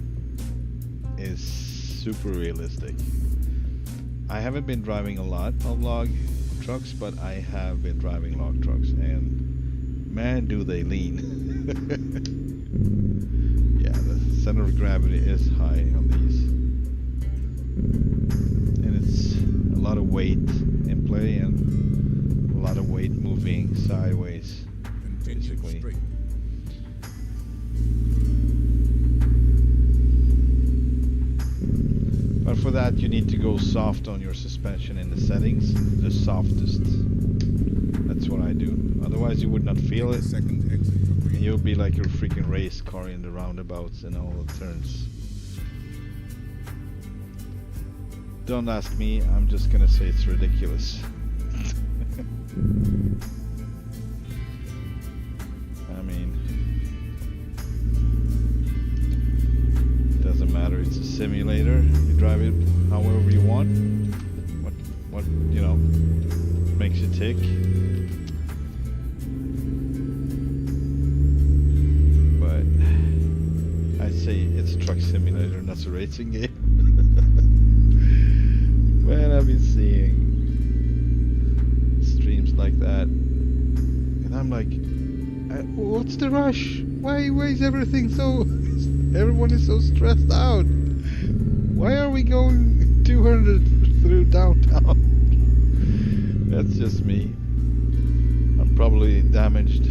is super realistic. I haven't been driving a lot of log trucks, but I have been driving log trucks, and man, do they lean. Yeah, the center of gravity is high on these, and it's a lot of weight in play and a lot of weight moving sideways, basically. But for that you need to go soft on your suspension in the settings, the softest. That's what I do. Otherwise you would not feel it, and you'll be like your freaking race car in the roundabouts and all the turns. Don't ask me, I'm just gonna say it's ridiculous. I mean, doesn't matter. It's a simulator. You drive it however you want. What you know makes you tick. But I'd say it's a truck simulator, not a racing game. Man, I've been seeing streams like that, and I'm like, what's the rush? Why is everything so... Everyone is so stressed out. Why are we going 200 through downtown? That's just me. I'm probably damaged.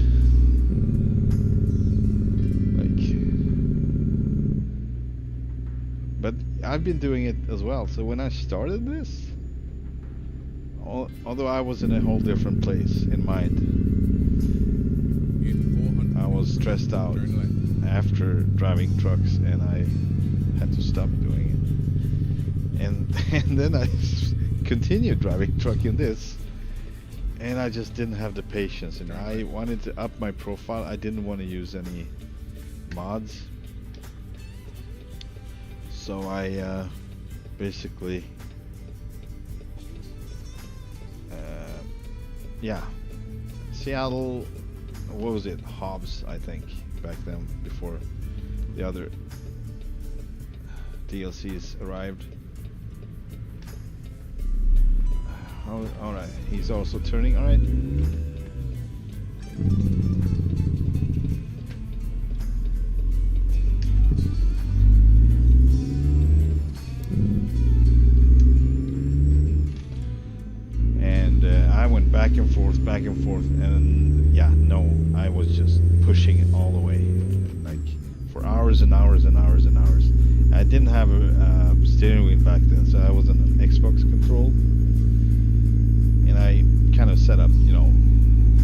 But I've been doing it as well. So when I started this, although I was in a whole different place in mind, I was stressed out after driving trucks, and I had to stop doing it. And then I continued driving truck in this, and I just didn't have the patience. And I wanted to up my profile. I didn't want to use any mods. So I basically, yeah, Seattle, what was it, Hobbs, I think, back then, before the other DLCs arrived. Alright, he's also turning, alright. I went back and forth, and yeah, no, I was just pushing it all the way, like for hours and hours and hours and hours. I didn't have a steering wheel back then, so I was on an Xbox control, and I kind of set up, you know,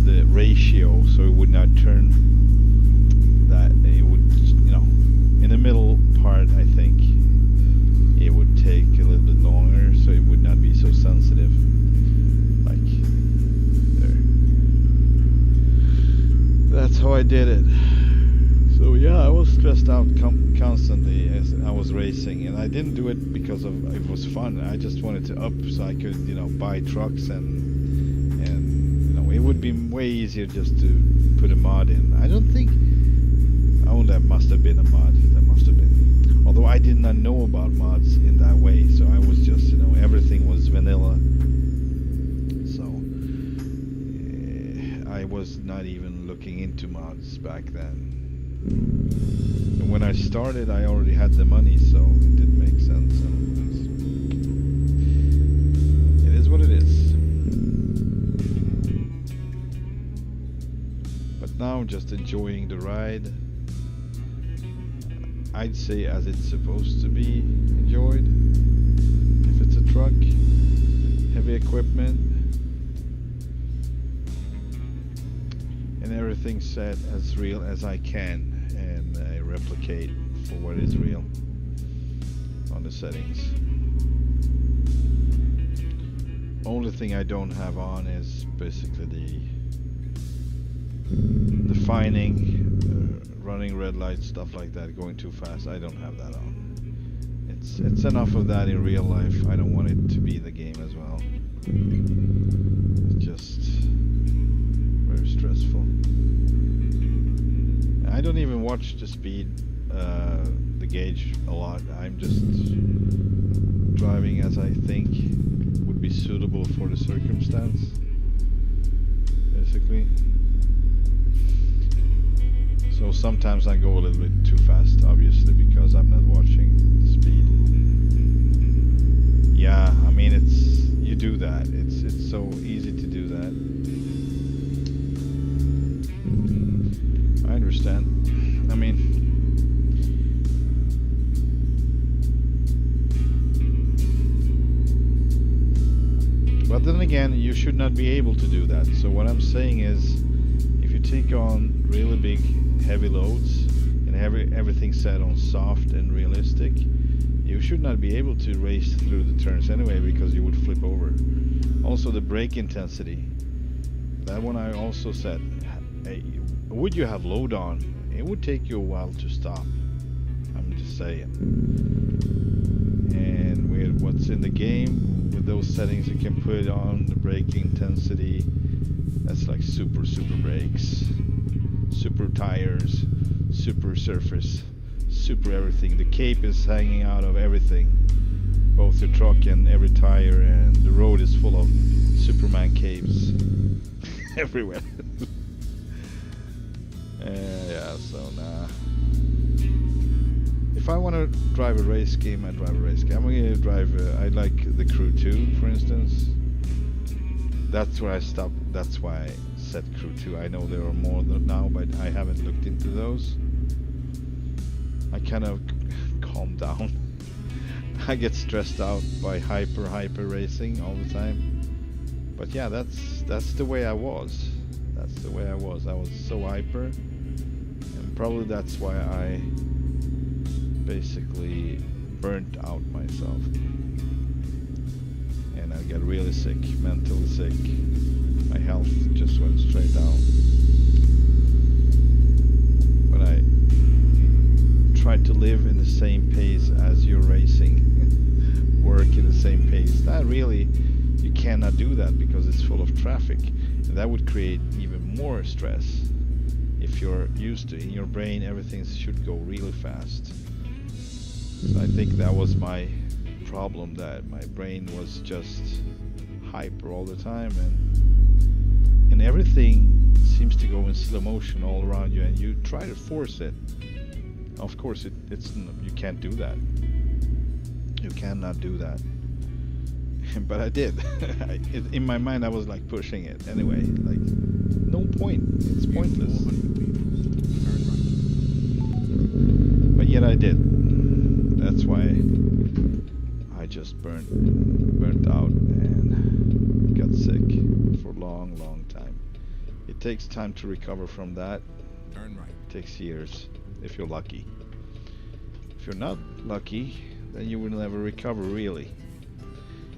the ratio so it would not turn, that it would, you know, in the middle part, I think it would take a little bit longer, so it would not be so sensitive. That's how I did it. So yeah, I was stressed out constantly as I was racing, and I didn't do it because of it was fun. I just wanted to up so I could, you know, buy trucks, and you know, it would be way easier just to put a mod in. I don't think, oh, that must have been a mod. That must have been. Although I did not know about mods in that way, so I was just, you know, everything was vanilla. I was not even looking into mods back then. And when I started, I already had the money, so it didn't make sense. It is what it is. But now I'm just enjoying the ride. I'd say as it's supposed to be enjoyed. If it's a truck, heavy equipment, and everything set as real as I can, and I replicate for what is real on the settings. Only thing I don't have on is basically the defining, running red lights, stuff like that, going too fast. I don't have that on. It's enough of that in real life. I don't want it to be the game as well. It's just very stressful. I don't even watch the speed, the gauge a lot. I'm just driving as I think would be suitable for the circumstance, basically. So sometimes I go a little bit too fast, obviously, because I'm not watching the speed. Yeah, I mean, you do that. It's so easy to do that. I understand. I mean, but then again, you should not be able to do that. So what I'm saying is, if you take on really big, heavy loads and everything set on soft and realistic, you should not be able to race through the turns anyway, because you would flip over. Also, the brake intensity that one I also said, hey, would you have load on? It would take you a while to stop. I'm just saying. And with what's in the game, with those settings you can put on, the braking intensity, that's like super brakes, super tires, super surface, super everything. The cape is hanging out of everything, both the truck and every tire, and the road is full of Superman capes everywhere. Yeah, so nah. If I want to drive a race game, I drive a race game. I'm gonna drive. I like the Crew 2, for instance. That's where I stopped. That's why I said Crew 2. I know there are more now, but I haven't looked into those. I kind of calm down. I get stressed out by hyper racing all the time. But yeah, that's the way I was. That's the way I was. I was so hyper, and probably that's why I basically burnt out myself. And I got really sick, mentally sick. My health just went straight down. When I tried to live in the same pace as you're racing, work in the same pace, that really, you cannot do that because it's full of traffic. And that would create even more stress. If you're used to, in your brain, everything should go really fast. So I think that was my problem, that my brain was just hyper all the time, and everything seems to go in slow motion all around you, and you try to force it. Of course, it's you can't do that. You cannot do that. But I did. In my mind, I was like pushing it anyway. Like, no point. It's pointless. But yet I did. That's why I just burnt out and got sick for a long time. It takes time to recover from that. Turn right. It takes years, if you're lucky. If you're not lucky, then you will never recover, really.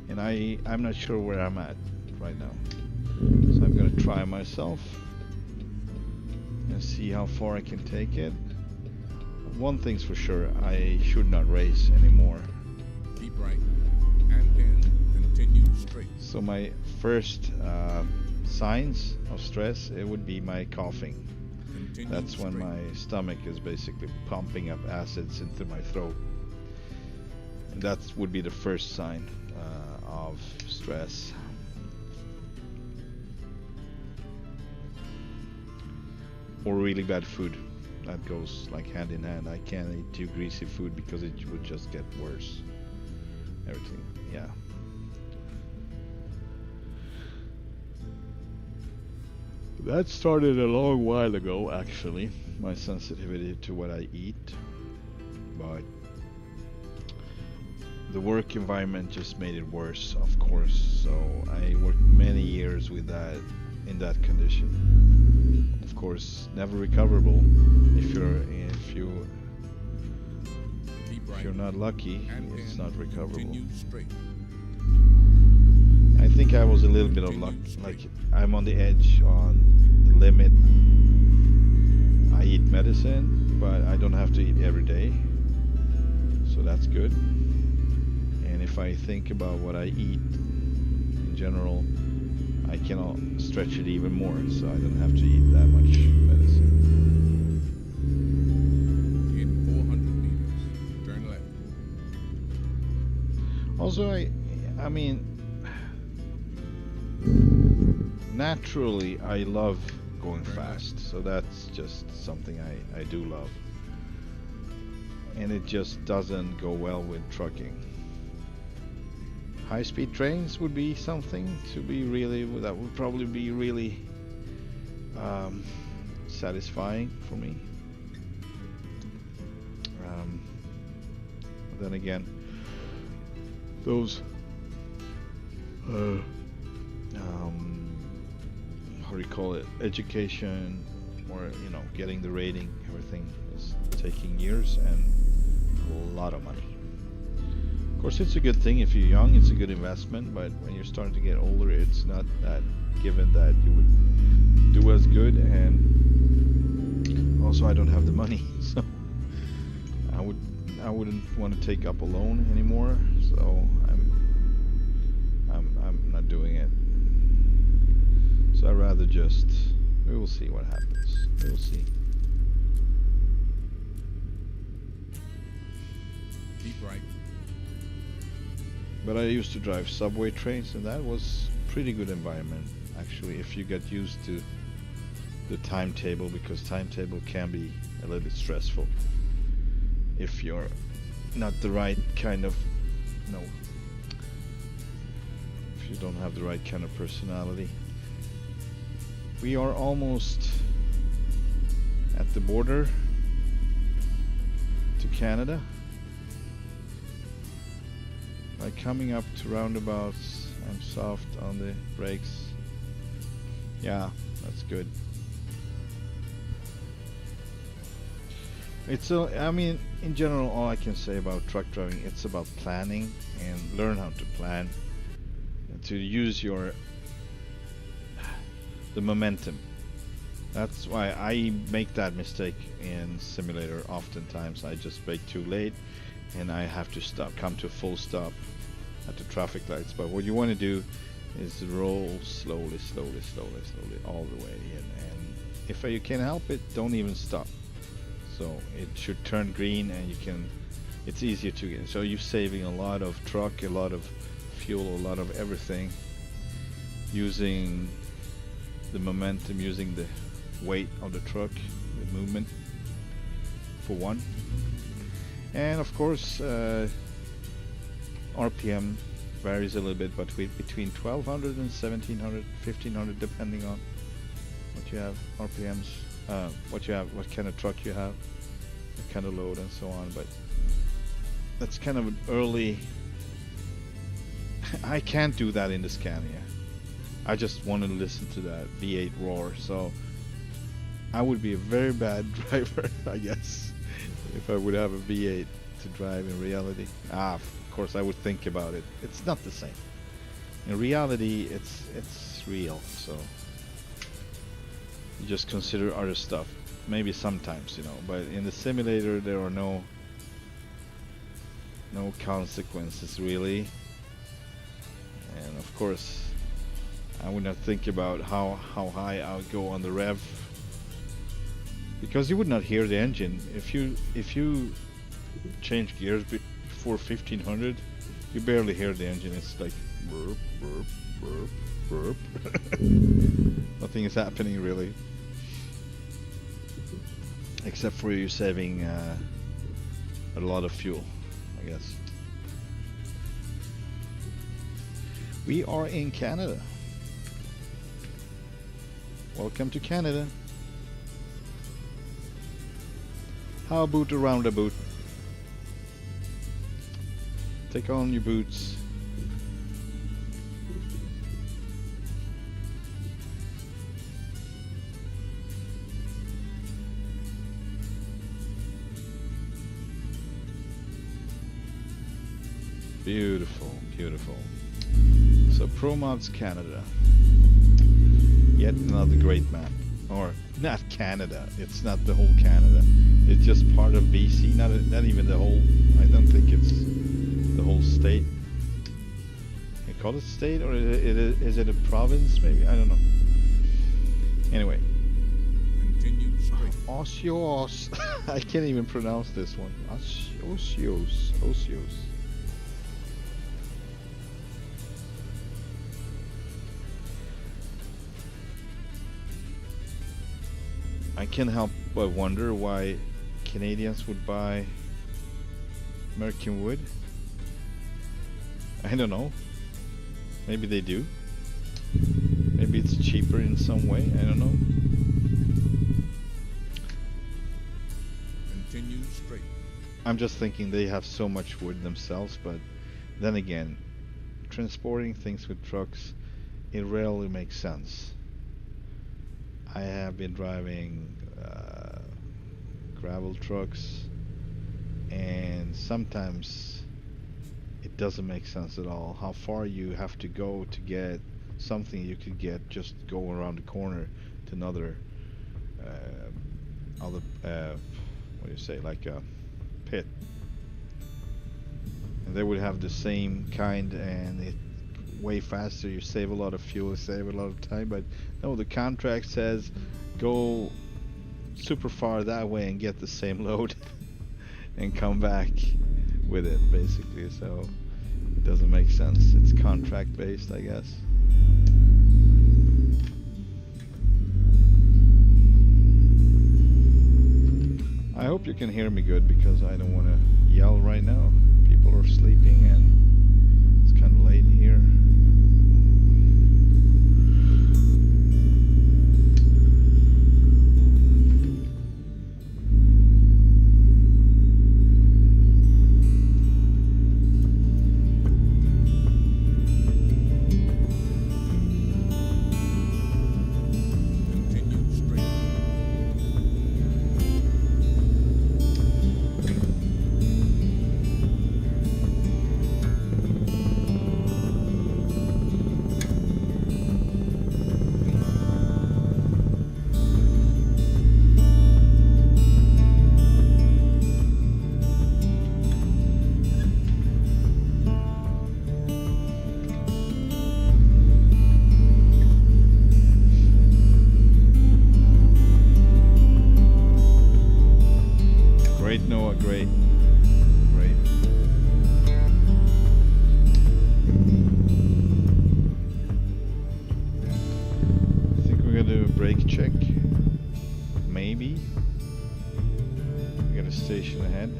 And I'm not sure where I'm at right now. So I'm gonna try myself and see how far I can take it. One thing's for sure, I should not race anymore. Keep right, and then continue straight. So my first signs of stress, it would be my coughing. Continue That's when straight. my stomach is basically pumping up acids into my throat. And that would be the first sign of stress. Or really bad food. That goes like hand in hand. I can't eat too greasy food because it would just get worse. Everything, yeah. That started a long while ago, actually, my sensitivity to what I eat. But the work environment just made it worse, of course. So I worked many years with that, in that condition. Of course, never recoverable if you're not lucky. It's not recoverable. I think I was a little bit of luck. Like, I'm on the edge, on the limit. I eat medicine, but I don't have to eat every day, so that's good. And if I think about what I eat in general, I can stretch it even more, so I don't have to eat that much medicine. In 400 meters, turn left. Also, I mean, naturally, I love going fast, so that's just something I do love. And it just doesn't go well with trucking. High-speed trains would be something to be really, that would probably be really satisfying for me. Then again, those how do you call it, education, or getting the rating, everything is taking years and a lot of money. Of course, it's a good thing if you're young, it's a good investment, but when you're starting to get older, it's not that given that you would do as good, and also I don't have the money, so I wouldn't want to take up a loan anymore, so I'm not doing it. So I'd rather just, we will see what happens. We will see. Keep right. But I used to drive subway trains, and that was pretty good environment actually, if you get used to the timetable, because timetable can be a little bit stressful if you're not the right kind of, no, if you don't have the right kind of personality. We are almost at the border to Canada. Like coming up to roundabouts, I'm soft on the brakes. Yeah, that's good. It's I mean, in general, all I can say about truck driving, it's about planning and learn how to plan and to use the momentum. That's why I make that mistake in simulator oftentimes. I just brake too late and I have to come to a full stop at the traffic lights. But what you want to do is roll slowly all the way in, and if you can help it, don't even stop. So it should turn green and it's easier to get, so you're saving a lot of truck, a lot of fuel, a lot of everything, using the momentum, using the weight of the truck, the movement for one. And of course RPM varies a little bit, but between 1200 and 1700, 1500, depending on what you have, RPMs, what you have, what kind of truck you have, what kind of load and so on. But that's kind of an early I can't do that in the Scania. I just want to listen to that V8 roar, so I would be a very bad driver, I guess, if I would have a V8 to drive in reality. Of course I would think about it. It's not the same. In reality, it's real, so you just consider other stuff. Maybe sometimes, but in the simulator there are no consequences really. And of course I would not think about how high I would go on the rev, because you would not hear the engine. If you change gears before 1500, you barely hear the engine. It's like burp, burp, burp, burp. Nothing is happening really, except for you saving a lot of fuel, I guess. We are in Canada. Welcome to Canada. How about a roundabout? Take on your boots. Beautiful, beautiful. So ProMods Canada. Yet another great map. Or not Canada. It's not the whole Canada. It's just part of BC. Not even the whole. I don't think it's the whole state. You call it state, or is it a province? Maybe, I don't know. Anyway. Continue straight. Osios. I can't even pronounce this one. Osios. I can't help but wonder why Canadians would buy American wood. I don't know. Maybe they do. Maybe it's cheaper in some way. I don't know. Continue straight. I'm just thinking they have so much wood themselves, but then again, transporting things with trucks, it rarely makes sense. I have been driving gravel trucks, and sometimes it doesn't make sense at all. How far you have to go to get something you could get just go around the corner to another other what do you say, like a pit, and they would have the same kind, and it way faster. You save a lot of fuel, save a lot of time. But no, the contract says go super far that way and get the same load and come back with it, basically. So it doesn't make sense. It's contract based, I guess. I hope you can hear me good, because I don't want to yell right now. People are sleeping and it's kind of late here. Great. I think we're gonna do a brake check. Maybe. We got a station ahead.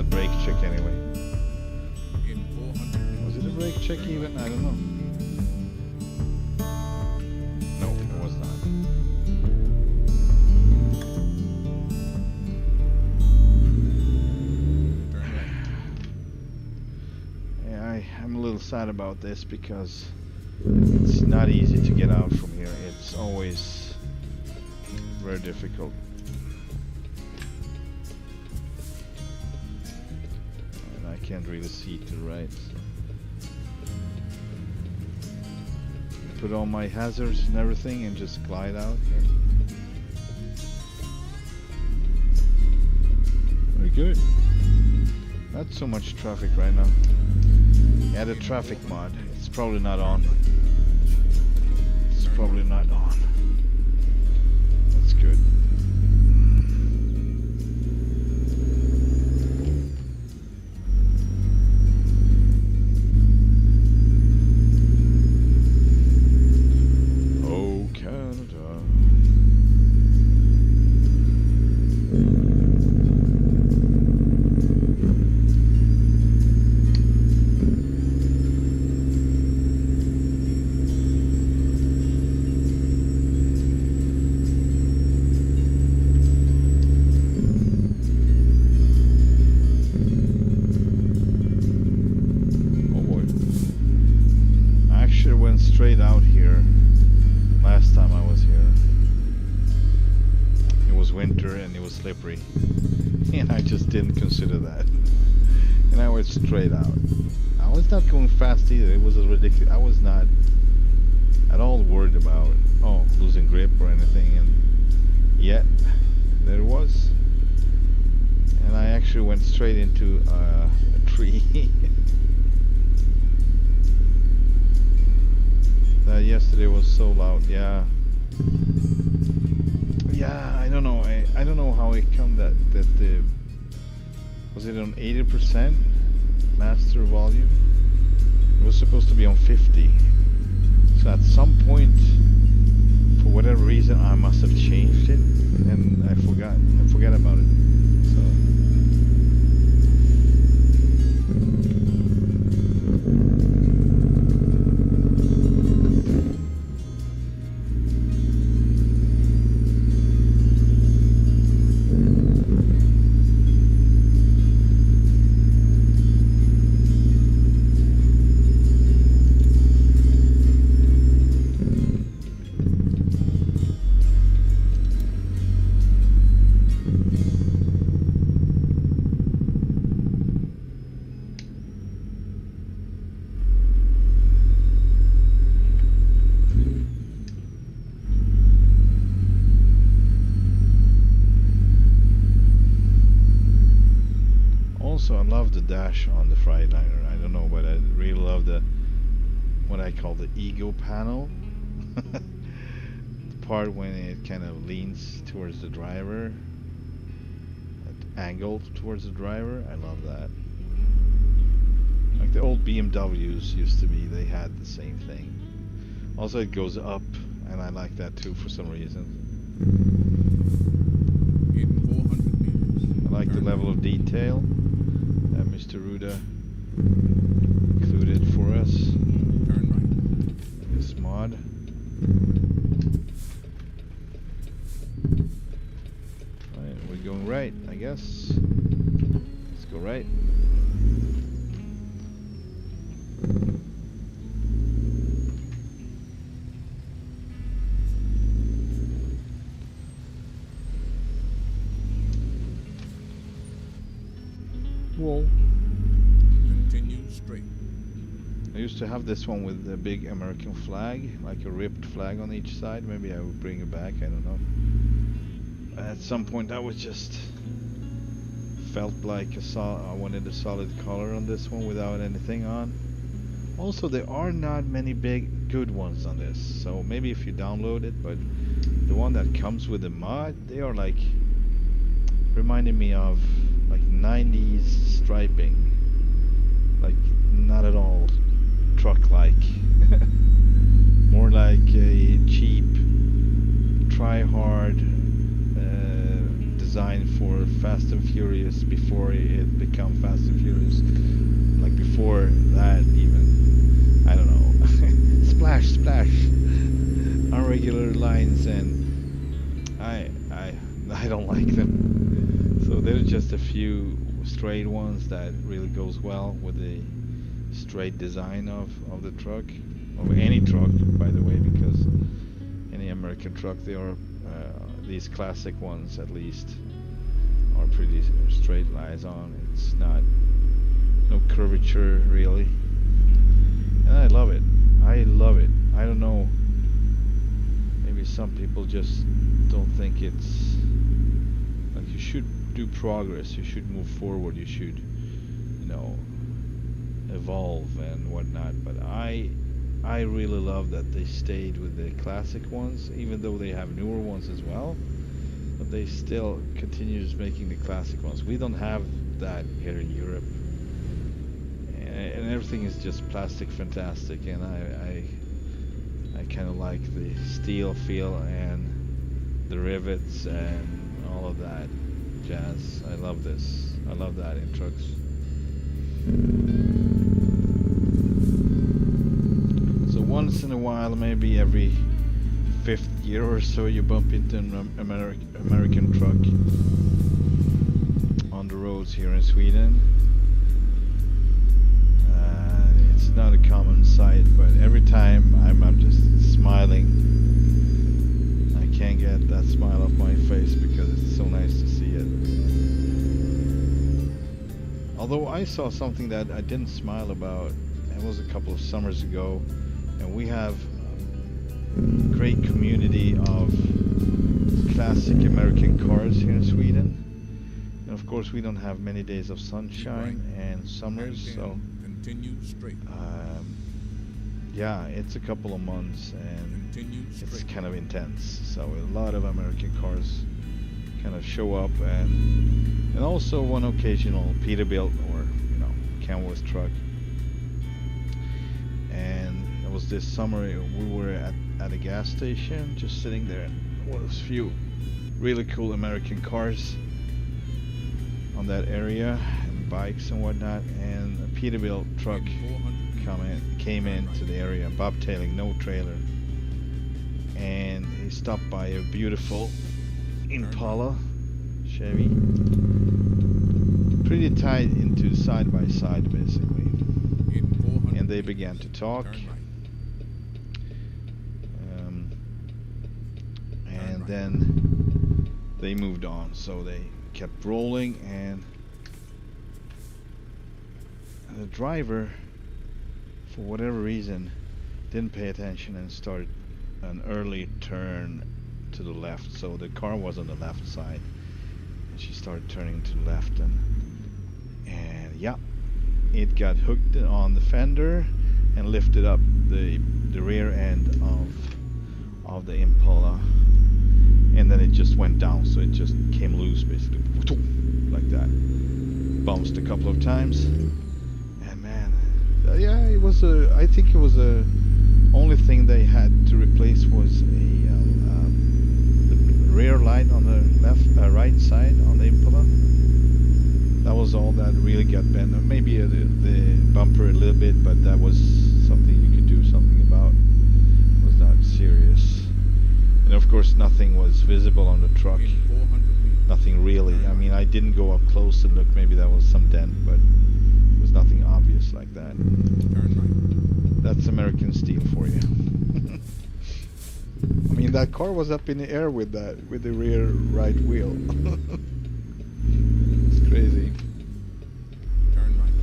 Brake check anyway. Was it a brake check even? I don't know. No, it was not. Yeah, I'm a little sad about this, because it's not easy to get out from here. It's always very difficult. Can't really see to the right. Put on my hazards and everything and just glide out here. Very good. Not so much traffic right now. Yeah, the traffic mod. It's probably not on. It's probably not on. That's good. Straight out here last time I was here. It was winter and it was slippery, and I just didn't consider that, and I went straight out. I was not going fast either. It was ridiculous. I was not at all worried about losing grip or anything, and yet there it was, and I actually went straight into a tree. Yesterday was so loud. Yeah, I don't know. I don't know how it come that the was it on 80% master volume? It was supposed to be on 50. So at some point, for whatever reason, I must have changed it, and I forgot about it. So. dash on the Freightliner. I don't know, but I really love the what I call the ego panel. The part when it kind of leans towards the driver, angled towards the driver. I love that. Like the old BMWs used to be, they had the same thing. Also, it goes up, and I like that too for some reason. In 400 meters. I like the level of detail that Mr. Ruda included for us Turn right. in this mod. Alright, we're going right, I guess. Let's go right. Whoa. Continue straight. I used to have this one with a big American flag, like a ripped flag on each side. Maybe I would bring it back, I don't know. At some point I was just felt like I wanted a solid color on this one without anything on. Also, there are not many big good ones on this, so maybe if you download it, but the one that comes with the mod, they are like reminding me of like 90s striping, like not at all truck-like. More like a cheap, try-hard design for Fast and Furious before it became Fast and Furious. Like before that even. I don't know. Splash, splash. Irregular lines, and I don't like them. So there's just a few straight ones that really goes well with the straight design of the truck, of any truck, by the way, because any American truck, they are these classic ones at least are pretty straight lines on. It's not no curvature really, and I love it. I love it. I don't know. Maybe some people just don't think it's like you should do progress. You should move forward. You should, you know, evolve and whatnot. But I really love that they stayed with the classic ones, even though they have newer ones as well. But they still continues making the classic ones. We don't have that here in Europe, and everything is just plastic fantastic. And I kind of like the steel feel and the rivets and all of that jazz. I love this. I love that in trucks. So once in a while, maybe every 5th year or so, you bump into an American truck on the roads here in Sweden. It's not a common sight, but every time I'm just smiling. I can't get that smile off my face because it's so nice to see it. Although I saw something that I didn't smile about, it was a couple of summers ago, and we have a great community of classic American cars here in Sweden. And of course we don't have many days of sunshine and summers, so continue straight. yeah, it's a couple of months and it's kind of intense. So a lot of American cars kind of show up, and also one occasional Peterbilt or, you know, Kenworth truck. And it was this summer, we were at a gas station just sitting there, and there was a few really cool American cars on that area, and bikes and whatnot, and a Peterbilt truck came into the area, bobtailing, no trailer, and he stopped by a beautiful Impala Chevy, pretty tied into side by side basically, and they began to talk, and then they moved on. So they kept rolling, and the driver, for whatever reason, didn't pay attention and started an early turn to the left. So the car was on the left side, and she started turning to the left, and yeah, it got hooked on the fender and lifted up the rear end of the Impala, and then it just went down, so it just came loose basically, like that. Bounced a couple of times, and man, yeah, it was a. I think it was a. Only thing they had to replace was the rear light on the right side on the Impala. That was all that really got bent. Maybe the bumper a little bit, but that was something you could do something about. It was not serious. And of course nothing was visible on the truck. Nothing really. I mean, I didn't go up close and look. Maybe that was some dent, but it was nothing obvious like that. That's American steel for you. I mean, that car was up in the air with the rear right wheel. It's crazy. Turn right.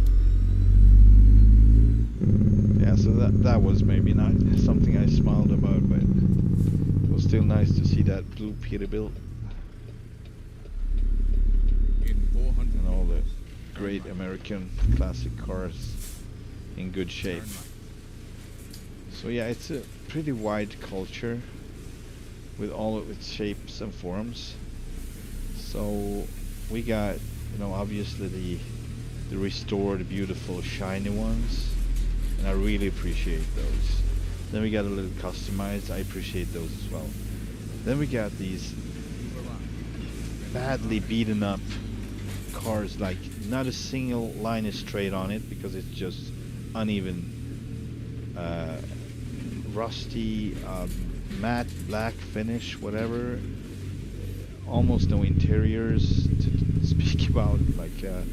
Yeah, so that was maybe not something I smiled about, but it was still nice to see that blue Peterbilt In 400 and all the meters. great Turn right. American classic cars in good shape. Turn right. So yeah, it's a pretty wide culture with all of its shapes and forms. So we got, obviously the restored, beautiful, shiny ones, and I really appreciate those. Then we got a little customized. I appreciate those as well. Then we got these badly beaten up cars, like not a single line is straight on it because it's just uneven, rusty, matte black finish, whatever. Almost no interiors to speak about, like a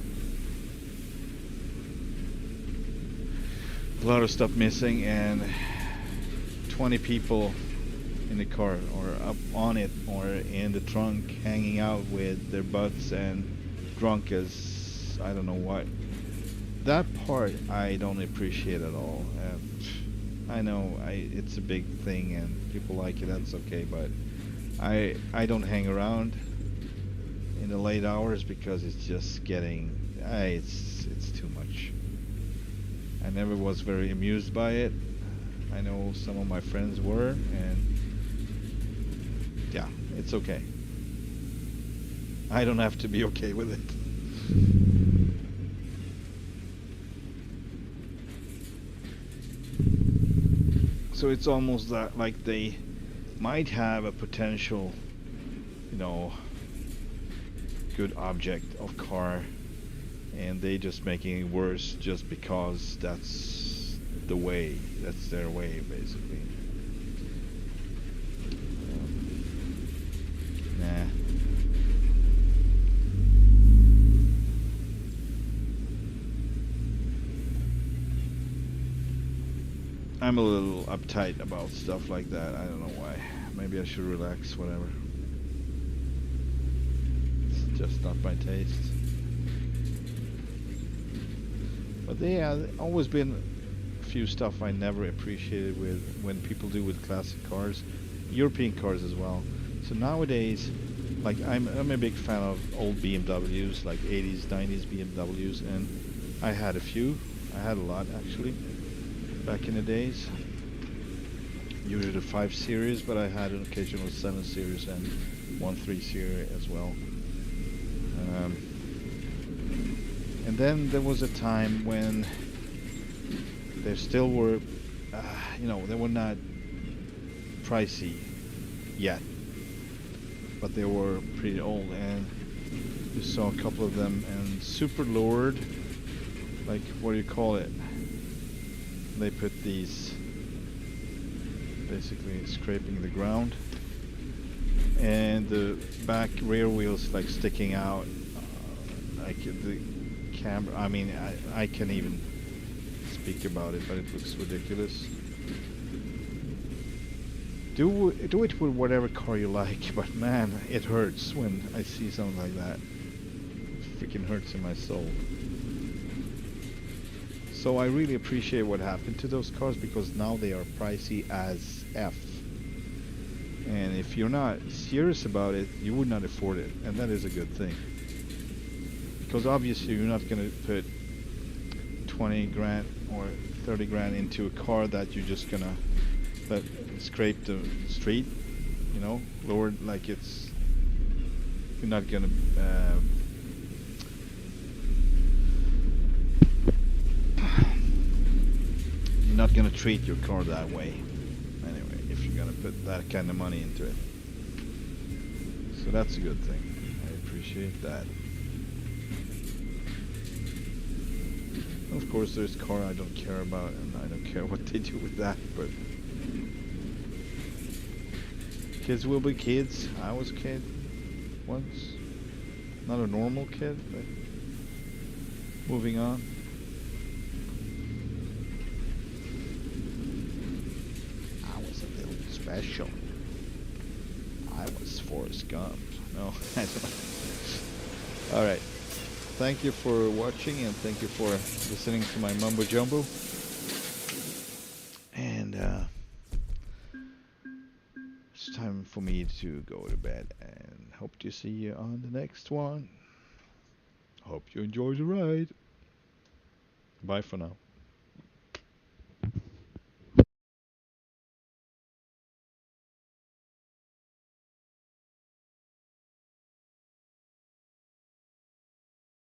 lot of stuff missing, and 20 people in the car or up on it or in the trunk hanging out with their butts and drunk as I don't know what. That part I don't appreciate at all. I know it's a big thing and people like it, that's okay, but I don't hang around in the late hours because it's just getting it's too much. I never was very amused by it. I know some of my friends were, and yeah, it's okay. I don't have to be okay with it. So it's almost that like they might have a potential, good object of car, and they just making it worse just because that's the way, that's their way basically. Nah. I'm a little uptight about stuff like that. I don't know why. Maybe I should relax, whatever. It's just not my taste. But yeah, there's always been a few stuff I never appreciated with when people do with classic cars, European cars as well. So nowadays, like I'm a big fan of old BMWs, like 80s, 90s BMWs, and I had a few. I had a lot actually. Back in the days, usually the 5 Series, but I had an occasional 7 Series and 1 3 Series as well. And then there was a time when there still were, they were not pricey yet, but they were pretty old, and you saw a couple of them, and super lured, like, what do you call it? They put these basically scraping the ground, and the back rear wheels like sticking out, like the camera. I mean, I can't even speak about it, but it looks ridiculous. Do it with whatever car you like, but man, it hurts when I see something like that. It freaking hurts in my soul. So I really appreciate what happened to those cars, because now they are pricey as F. And if you're not serious about it, you would not afford it, and that is a good thing. Because obviously you're not going to put 20 grand or 30 grand into a car that you're just gonna let scrape the street, you know, lower like it's, you're not gonna you're not gonna treat your car that way anyway if you're gonna put that kind of money into it. So that's a good thing. I appreciate that. Of course there's car I don't care about, and I don't care what they do with that, but kids will be kids. I was a kid once. Not a normal kid, but moving on. I was a little special. I was Forrest Gump. No, I don't know. Alright. Thank you for watching, and thank you for listening to my mumbo jumbo. And it's time for me to go to bed, and hope to see you on the next one. Hope you enjoy the ride. Bye for now.